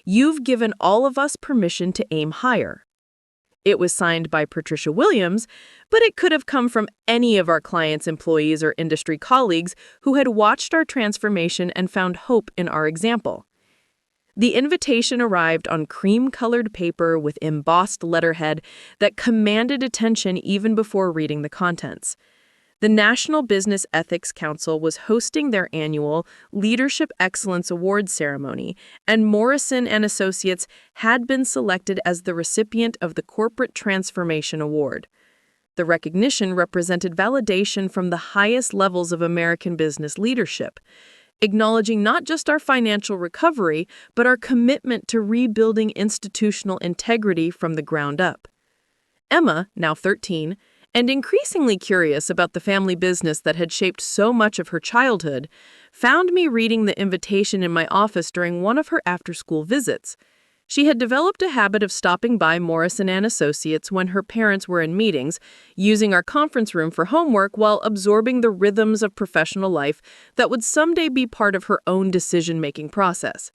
You've given all of us permission to aim higher. It was signed by Patricia Williams, but it could have come from any of our clients' employees or industry colleagues who had watched our transformation and found hope in our example. The invitation arrived on cream-colored paper with embossed letterhead that commanded attention even before reading the contents. The National Business Ethics Council was hosting their annual Leadership Excellence Awards ceremony, and Morrison Associates had been selected as the recipient of the Corporate Transformation Award.
The recognition represented validation from the highest levels of American business leadership, acknowledging not just our financial recovery, but our commitment to rebuilding institutional integrity from the ground up. Emma, now 13, and increasingly curious about the family business that had shaped so much of her childhood, found me reading the invitation in my office during one of her after-school visits. She had developed a habit of stopping by Morrison Associates when her parents were in meetings, using our conference room for homework while absorbing the rhythms of professional life that would someday be part of her own decision-making process.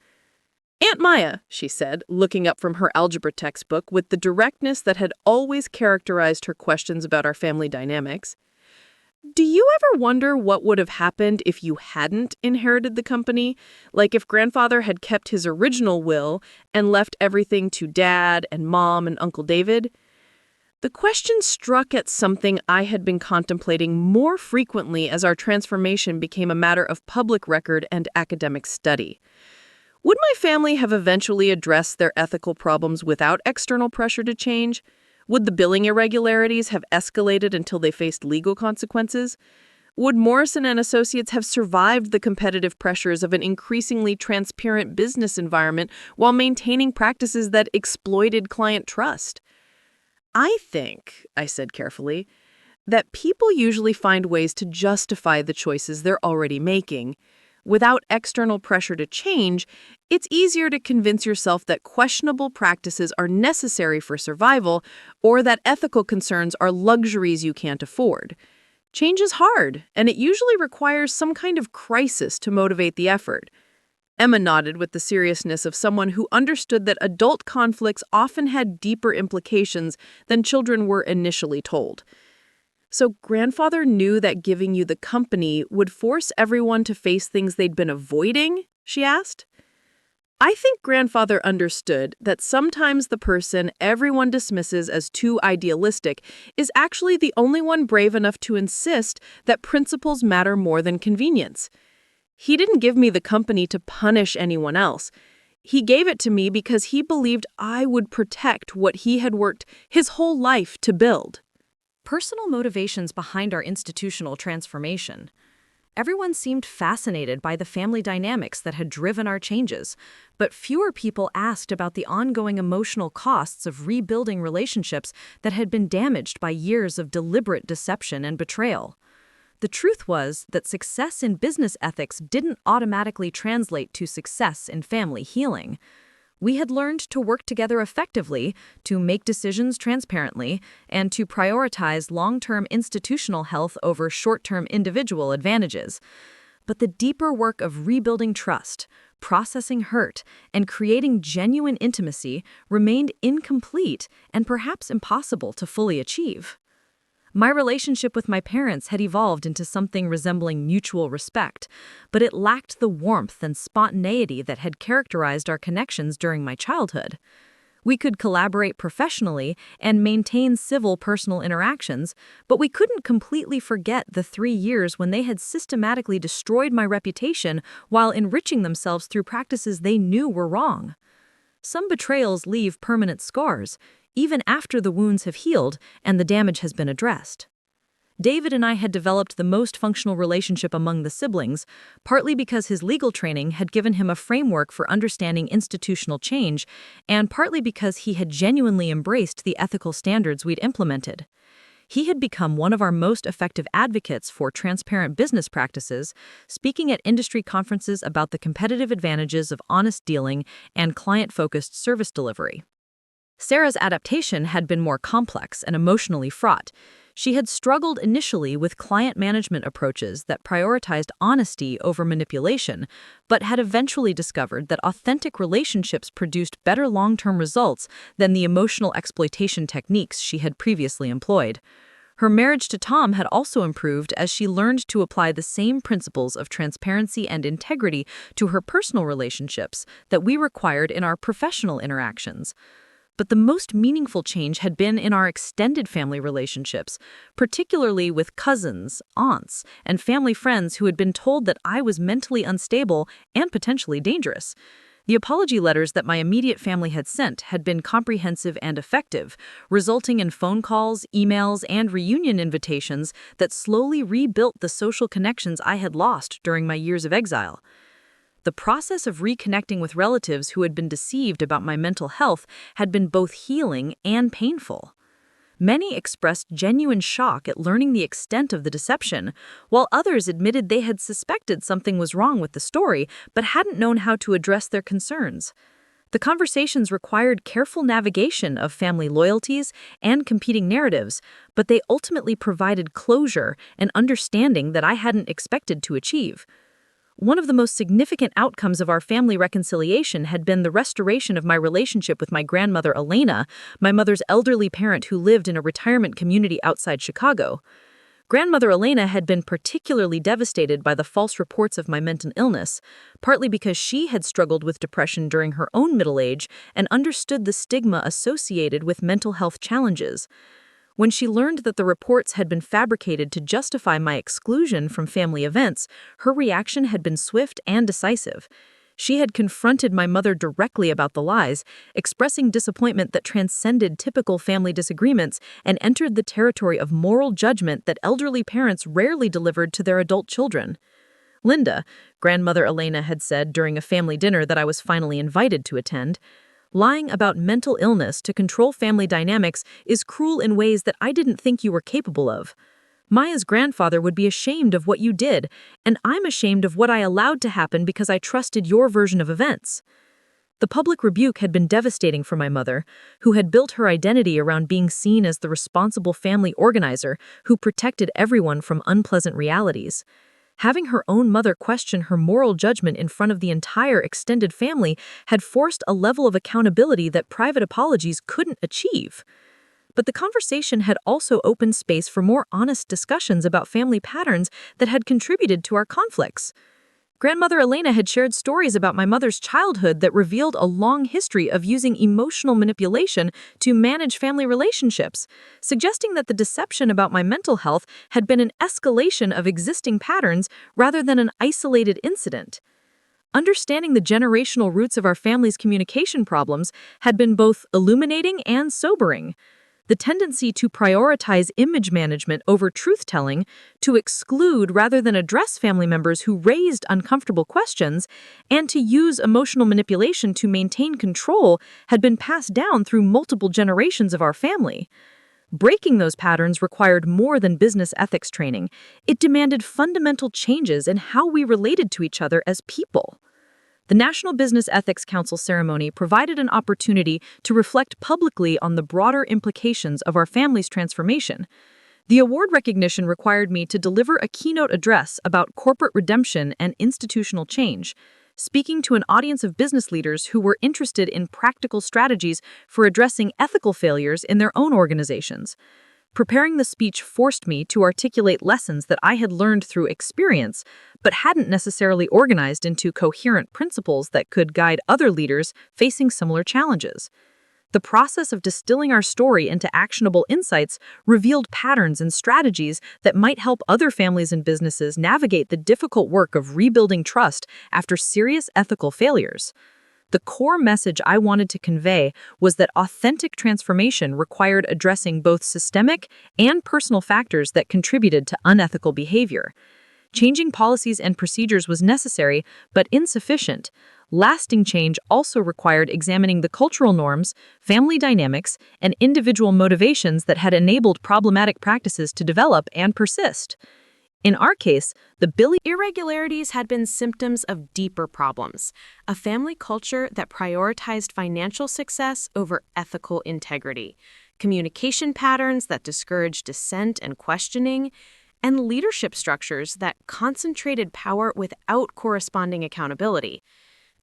"Aunt Maya," she said, looking up from her algebra textbook with the directness that had always characterized her questions about our family dynamics, "do you ever wonder what would have happened if you hadn't inherited the company? Like if Grandfather had kept his original will and left everything to Dad and Mom and Uncle David?" The question struck at something I had been contemplating more frequently as our transformation became a matter of public record and academic study. Would my family have eventually addressed their ethical problems without external pressure to change? Would the billing irregularities have escalated until they faced legal consequences? Would Morrison and Associates have survived the competitive pressures of an increasingly transparent business environment while maintaining practices that exploited client trust? "I think," I said carefully, "that people usually find ways to justify the choices they're already making. Without external pressure to change, it's easier to convince yourself that questionable practices are necessary for survival or that ethical concerns are luxuries you can't afford. Change is hard, and it usually requires some kind of crisis to motivate the effort." Emma nodded with the seriousness of someone who understood that adult conflicts often had deeper implications than children were initially told. "So Grandfather knew that giving you the company would force everyone to face things they'd been avoiding?" she asked. "I think Grandfather understood that sometimes the person everyone dismisses as too idealistic is actually the only one brave enough to insist that principles matter more than convenience. He didn't give me the company to punish anyone else. He gave it to me because he believed I would protect what he had worked his whole life to build."
Personal motivations behind our institutional transformation. Everyone seemed fascinated by the family dynamics that had driven our changes, but fewer people asked about the ongoing emotional costs of rebuilding relationships that had been damaged by years of deliberate deception and betrayal. The truth was that success in business ethics didn't automatically translate to success in family healing. We had learned to work together effectively, to make decisions transparently, and to prioritize long-term institutional health over short-term individual advantages. But the deeper work of rebuilding trust, processing hurt, and creating genuine intimacy remained incomplete and perhaps impossible to fully achieve. My relationship with my parents had evolved into something resembling mutual respect, but it lacked the warmth and spontaneity that had characterized our connections during my childhood. We could collaborate professionally and maintain civil personal interactions, but we couldn't completely forget the 3 years when they had systematically destroyed my reputation while enriching themselves through practices they knew were wrong. Some betrayals leave permanent scars, even after the wounds have healed and the damage has been addressed. David and I had developed the most functional relationship among the siblings, partly because his legal training had given him a framework for understanding institutional change, and partly because he had genuinely embraced the ethical standards we'd implemented. He had become one of our most effective advocates for transparent business practices, speaking at industry conferences about the competitive advantages of honest dealing and client-focused service delivery. Sarah's adaptation had been more complex and emotionally fraught. She had struggled initially with client management approaches that prioritized honesty over manipulation, but had eventually discovered that authentic relationships produced better long-term results than the emotional exploitation techniques she had previously employed. Her marriage to Tom had also improved as she learned to apply the same principles of transparency and integrity to her personal relationships that we required in our professional interactions. But the most meaningful change had been in our extended family relationships, particularly with cousins, aunts, and family friends who had been told that I was mentally unstable and potentially dangerous.
The apology letters that my immediate family had sent had been comprehensive and effective, resulting in phone calls, emails, and reunion invitations that slowly rebuilt the social connections I had lost during my years of exile. The process of reconnecting with relatives who had been deceived about my mental health had been both healing and painful. Many expressed genuine shock at learning the extent of the deception, while others admitted they had suspected something was wrong with the story but hadn't known how to address their concerns. The conversations required careful navigation of family loyalties and competing narratives, but they ultimately provided closure and understanding that I hadn't expected to achieve. One of the most significant outcomes of our family reconciliation had been the restoration of my relationship with my grandmother Elena, my mother's elderly parent who lived in a retirement community outside Chicago. Grandmother Elena had been particularly devastated by the false reports of my mental illness, partly because she had struggled with depression during her own middle age and understood the stigma associated with mental health challenges. When she learned that the reports had been fabricated to justify my exclusion from family events, her reaction had been swift and decisive. She had confronted my mother directly about the lies, expressing disappointment that transcended typical family disagreements and entered the territory of moral judgment that elderly parents rarely delivered to their adult children. Linda, grandmother Elena had said during a family dinner that I was finally invited to attend, lying about mental illness to control family dynamics is cruel in ways that I didn't think you were capable of. Maya's grandfather would be ashamed of what you did, and I'm ashamed of what I allowed to happen because I trusted your version of events. The public rebuke had been devastating for my mother, who had built her identity around being seen as the responsible family organizer who protected everyone from unpleasant realities. Having her own mother question her moral judgment in front of the entire extended family had forced a level of accountability that private apologies couldn't achieve. But the conversation had also opened space for more honest discussions about family patterns that had contributed to our conflicts. Grandmother Elena had shared stories about my mother's childhood that revealed a long history of using emotional manipulation to manage family relationships, suggesting that the deception about my mental health had been an escalation of existing patterns rather than an isolated incident. Understanding the generational roots of our family's communication problems had been both illuminating and sobering. The tendency to prioritize image management over truth-telling, to exclude rather than address family members who raised uncomfortable questions, and to use emotional manipulation to maintain control had been passed down through multiple generations of our family. Breaking those patterns required more than business ethics training. It demanded fundamental changes in how we related to each other as people. The National Business Ethics Council ceremony provided an opportunity to reflect publicly on the broader implications of our family's transformation. The award recognition required me to deliver a keynote address about corporate redemption and institutional change, speaking to an audience of business leaders who were interested in practical strategies for addressing ethical failures in their own organizations. Preparing the speech forced me to articulate lessons that I had learned through experience, but hadn't necessarily organized into coherent principles that could guide other leaders facing similar challenges. The process of distilling our story into actionable insights revealed patterns and strategies that might help other families and businesses navigate the difficult work of rebuilding trust after serious ethical failures. The core message I wanted to convey was that authentic transformation required addressing both systemic and personal factors that contributed to unethical behavior. Changing policies and procedures was necessary, but insufficient. Lasting change also required examining the cultural norms, family dynamics, and individual motivations that had enabled problematic practices to develop and persist. In our case, the billing
Irregularities had been symptoms of deeper problems, a family culture that prioritized financial success over ethical integrity, communication patterns that discouraged dissent and questioning, and leadership structures that concentrated power without corresponding accountability.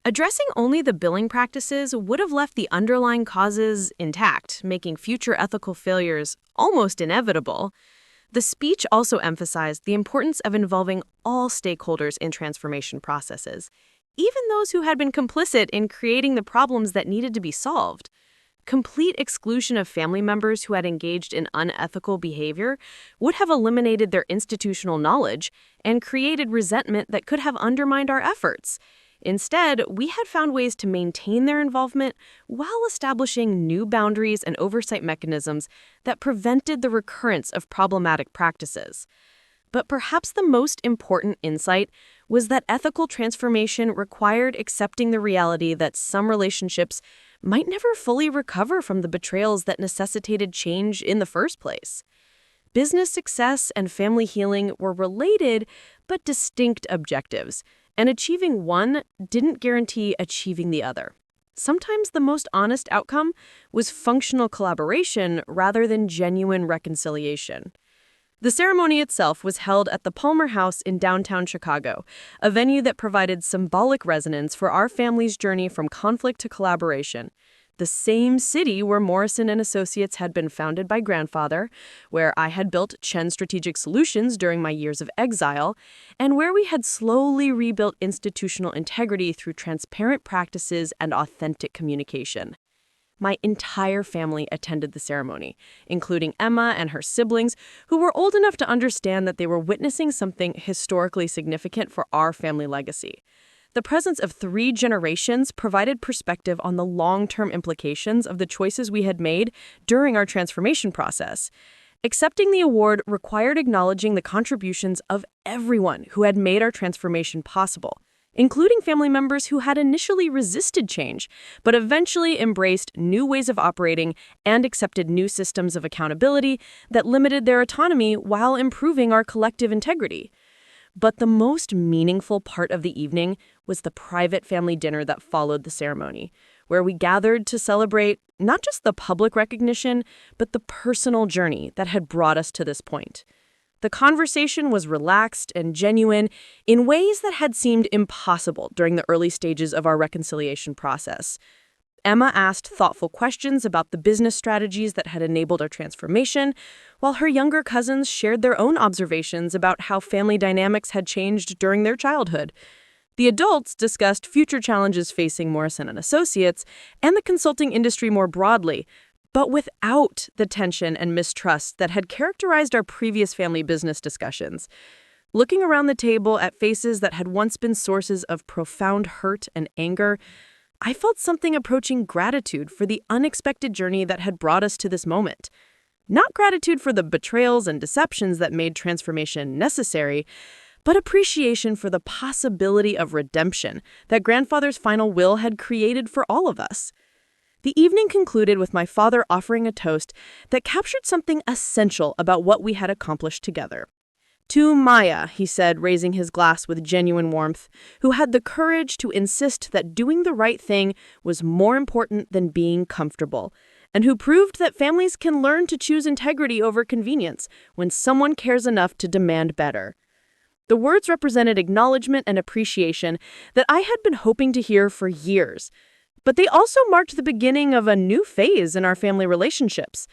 Addressing only the billing practices would have left the underlying causes intact, making future ethical failures almost inevitable. The speech also emphasized the importance of involving all stakeholders in transformation processes, even those who had been complicit in creating the problems that needed to be solved. Complete exclusion of family members who had engaged in unethical behavior would have eliminated their institutional knowledge and created resentment that could have undermined our efforts. Instead, we had found ways to maintain their involvement while establishing new boundaries and oversight mechanisms that prevented the recurrence of problematic practices. But perhaps the most important insight was that ethical transformation required accepting the reality that some relationships might never fully recover from the betrayals that necessitated change in the first place. Business success and family healing were related but distinct objectives, and achieving one didn't guarantee achieving the other. Sometimes the most honest outcome was functional collaboration rather than genuine reconciliation. The ceremony itself was held at the Palmer House in downtown Chicago, a venue that provided symbolic resonance for our family's journey from conflict to collaboration. The same city where Morrison Associates had been founded by grandfather, where I had built Chen Strategic Solutions during my years of exile, and where we had slowly rebuilt institutional integrity through transparent practices and authentic communication. My entire family attended the ceremony, including Emma and her siblings, who were old enough to understand that they were witnessing something historically significant for our family legacy. The presence of 3 generations provided perspective on the long-term implications of the choices we had made during our transformation process. Accepting the award required acknowledging the contributions of everyone who had made our transformation possible, including family members who had initially resisted change, but eventually embraced new ways of operating and accepted new systems of accountability that limited their autonomy while improving our collective integrity. But the most meaningful part of the evening was the private family dinner that followed the ceremony, where we gathered to celebrate not just the public recognition, but the personal journey that had brought us to this point. The conversation was relaxed and genuine in ways that had seemed impossible during the early stages of our reconciliation process. Emma asked thoughtful questions about the business strategies that had enabled our transformation, while her younger cousins shared their own observations about how family dynamics had changed during their childhood. The adults discussed future challenges facing Morrison Associates and the consulting industry more broadly, but without the tension and mistrust that had characterized our previous family business discussions. Looking around the table at faces that had once been sources of profound hurt and anger, I felt something approaching gratitude for the unexpected journey that had brought us to this moment. Not gratitude for the betrayals and deceptions that made transformation necessary, but appreciation for the possibility of redemption that grandfather's final will had created for all of us. The evening concluded with my father offering a toast that captured something essential about what we had accomplished together. "To Maya," he said, raising his glass with genuine warmth, "who had the courage to insist that doing the right thing was more important than being comfortable, and who proved that families can learn to choose integrity over convenience when someone cares enough to demand better." The words represented acknowledgement and appreciation that I had been hoping to hear for years. But they also marked the beginning of a new phase in our family relationships.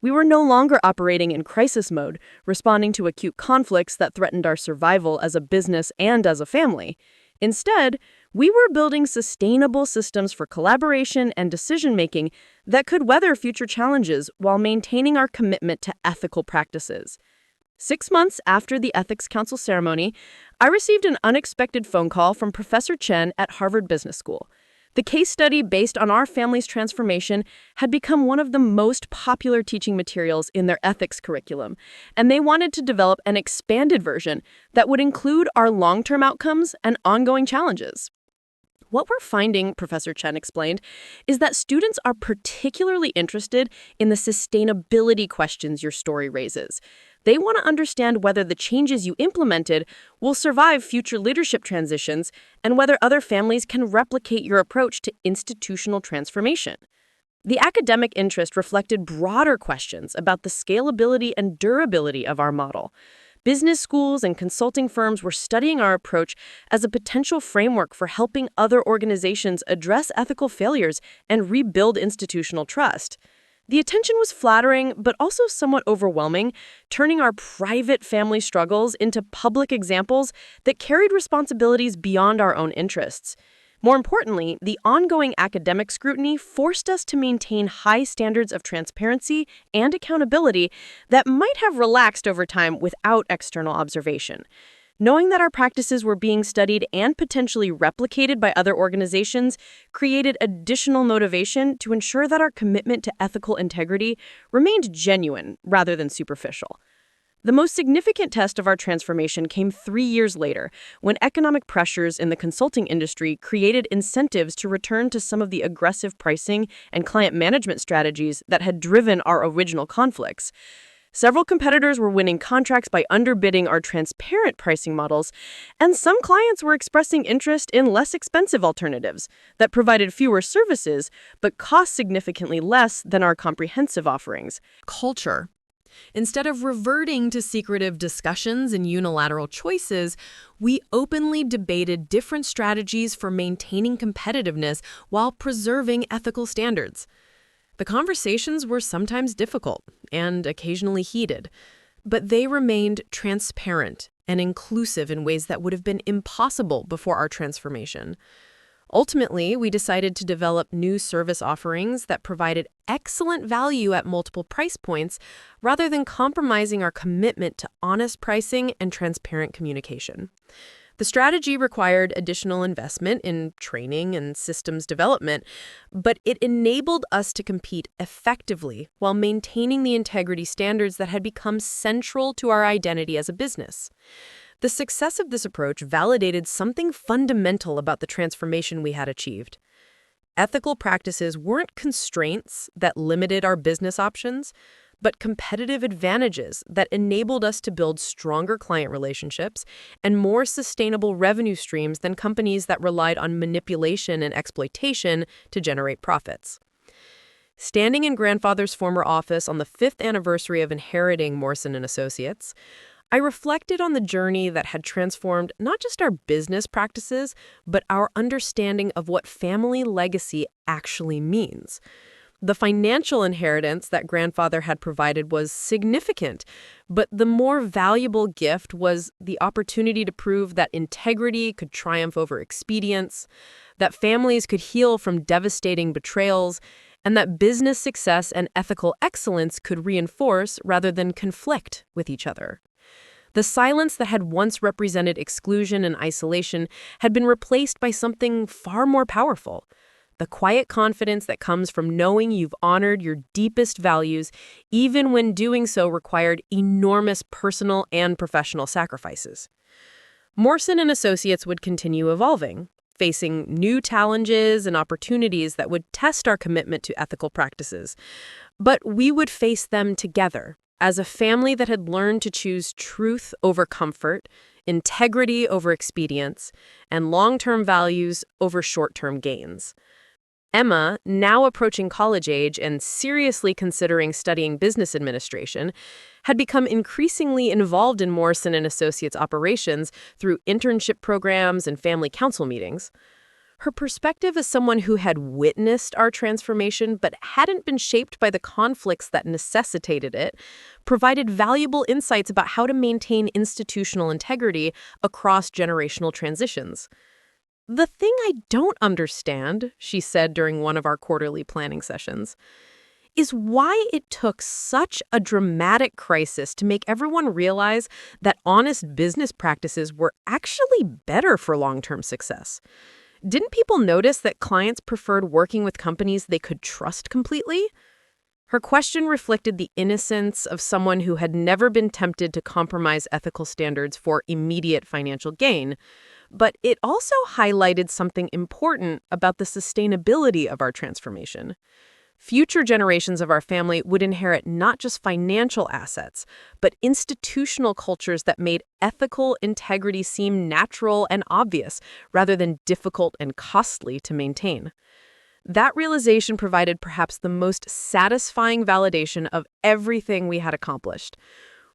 We were no longer operating in crisis mode, responding to acute conflicts that threatened our survival as a business and as a family. Instead, we were building sustainable systems for collaboration and decision-making that could weather future challenges while maintaining our commitment to ethical practices. 6 months after the Ethics Council ceremony, I received an unexpected phone call from Professor Chen at Harvard Business School. The case study based on our family's transformation had become one of the most popular teaching materials in their ethics curriculum, and they wanted to develop an expanded version that would include our long-term outcomes and ongoing challenges. What we're finding, Professor Chen explained, is that students are particularly interested in the sustainability questions your story raises. They want to understand whether the changes you implemented will survive future leadership transitions and whether other families can replicate your approach to institutional transformation. The academic interest reflected broader questions about the scalability and durability of our model. Business schools and consulting firms were studying our approach as a potential framework for helping other organizations address ethical failures and rebuild institutional trust. The attention was flattering, but also somewhat overwhelming, turning our private family struggles into public examples that carried responsibilities beyond our own interests. More importantly, the ongoing academic scrutiny forced us to maintain high standards of transparency and accountability that might have relaxed over time without external observation.
Knowing that our practices were being studied and potentially replicated by other organizations created additional motivation to ensure that our commitment to ethical integrity remained genuine rather than superficial. The most significant test of our transformation came 3 years later, when economic pressures in the consulting industry created incentives to return to some of the aggressive pricing and client management strategies that had driven our original conflicts. Several competitors were winning contracts by underbidding our transparent pricing models, and some clients were expressing interest in less expensive alternatives that provided fewer services but cost significantly less than our comprehensive offerings.
Culture. Instead of reverting to secretive discussions and unilateral choices, we openly debated different strategies for maintaining competitiveness while preserving ethical standards. The conversations were sometimes difficult and occasionally heated, but they remained transparent and inclusive in ways that would have been impossible before our transformation. Ultimately, we decided to develop new service offerings that provided excellent value at multiple price points rather than compromising our commitment to honest pricing and transparent communication. The strategy required additional investment in training and systems development, but it enabled us to compete effectively while maintaining the integrity standards that had become central to our identity as a business. The success of this approach validated something fundamental about the transformation we had achieved. Ethical practices weren't constraints that limited our business options, but competitive advantages that enabled us to build stronger client relationships and more sustainable revenue streams than companies that relied on manipulation and exploitation to generate profits. Standing in grandfather's former office on the 5th anniversary of inheriting Morrison Associates, I reflected on the journey that had transformed not just our business practices, but our understanding of what family legacy actually means. The financial inheritance that grandfather had provided was significant, but the more valuable gift was the opportunity to prove that integrity could triumph over expedience, that families could heal from devastating betrayals, and that business success and ethical excellence could reinforce rather than conflict with each other. The silence that had once represented exclusion and isolation had been replaced by something far more powerful. The quiet confidence that comes from knowing you've honored your deepest values, even when doing so required enormous personal and professional sacrifices. Morrison & Associates would continue evolving, facing new challenges and opportunities that would test our commitment to ethical practices. But we would face them together, as a family that had learned to choose truth over comfort, integrity over expedience, and long-term values over short-term gains. Emma, now approaching college age and seriously considering studying business administration, had become increasingly involved in Morrison & Associates operations through internship programs and family council meetings. Her perspective as someone who had witnessed our transformation but hadn't been shaped by the conflicts that necessitated it provided valuable insights about how to maintain institutional integrity across generational transitions. "The thing I don't understand," she said during one of our quarterly planning sessions, "is why it took such a dramatic crisis to make everyone realize that honest business practices were actually better for long-term success. Didn't people notice that clients preferred working with companies they could trust completely?" Her question reflected the innocence of someone who had never been tempted to compromise ethical standards for immediate financial gain, but it also highlighted something important about the sustainability of our transformation. Future generations of our family would inherit not just financial assets, but institutional cultures that made ethical integrity seem natural and obvious, rather than difficult and costly to maintain. That realization provided perhaps the most satisfying validation of everything we had accomplished.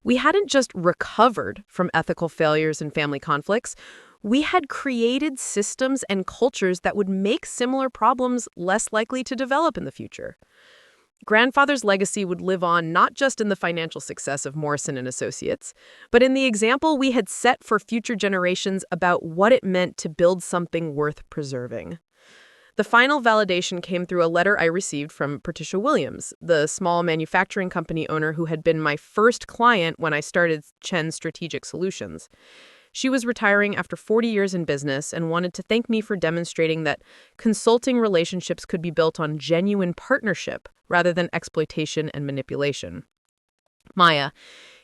We hadn't just recovered from ethical failures and family conflicts. We had created systems and cultures that would make similar problems less likely to develop in the future. Grandfather's legacy would live on not just in the financial success of Morrison & Associates, but in the example we had set for future generations about what it meant to build something worth preserving. The final validation came through a letter I received from Patricia Williams, the small manufacturing company owner who had been my first client when I started Chen Strategic Solutions.
She was retiring after 40 years in business and wanted to thank me for demonstrating that consulting relationships could be built on genuine partnership rather than exploitation and manipulation. Maya,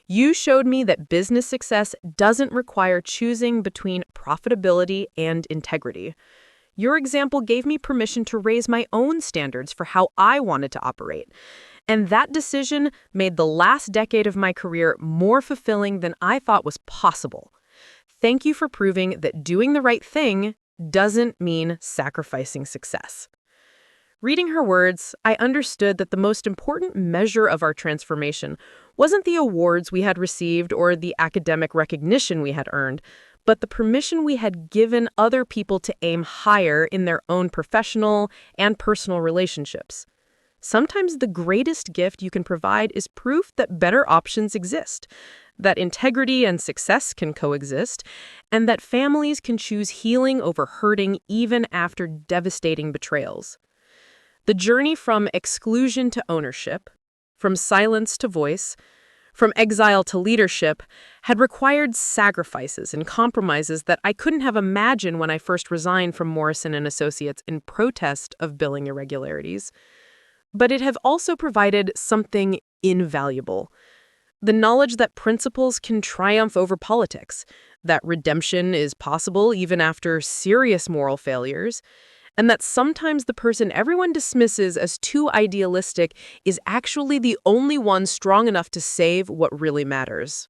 you showed me that business success doesn't require choosing between profitability and integrity. Your example gave me permission to raise my own standards for how I wanted to operate. And that decision made the last decade of my career more fulfilling than I thought was possible. Thank you for proving that doing the right thing doesn't mean sacrificing success. Reading her words, I understood that the most important measure of our transformation wasn't the awards we had received or the academic recognition we had earned, but the permission we had given other people to aim higher in their own professional and personal relationships. Sometimes the greatest gift you can provide is proof that better options exist, that integrity and success can coexist, and that families can choose healing over hurting even after devastating betrayals. The journey from exclusion to ownership, from silence to voice, from exile to leadership, had required sacrifices and compromises that I couldn't have imagined when I first resigned from Morrison Associates in protest of billing irregularities. But it have also provided something invaluable. The knowledge that principles can triumph over politics, that redemption is possible even after serious moral failures, and that sometimes the person everyone dismisses as too idealistic is actually the only one strong enough to save what really matters.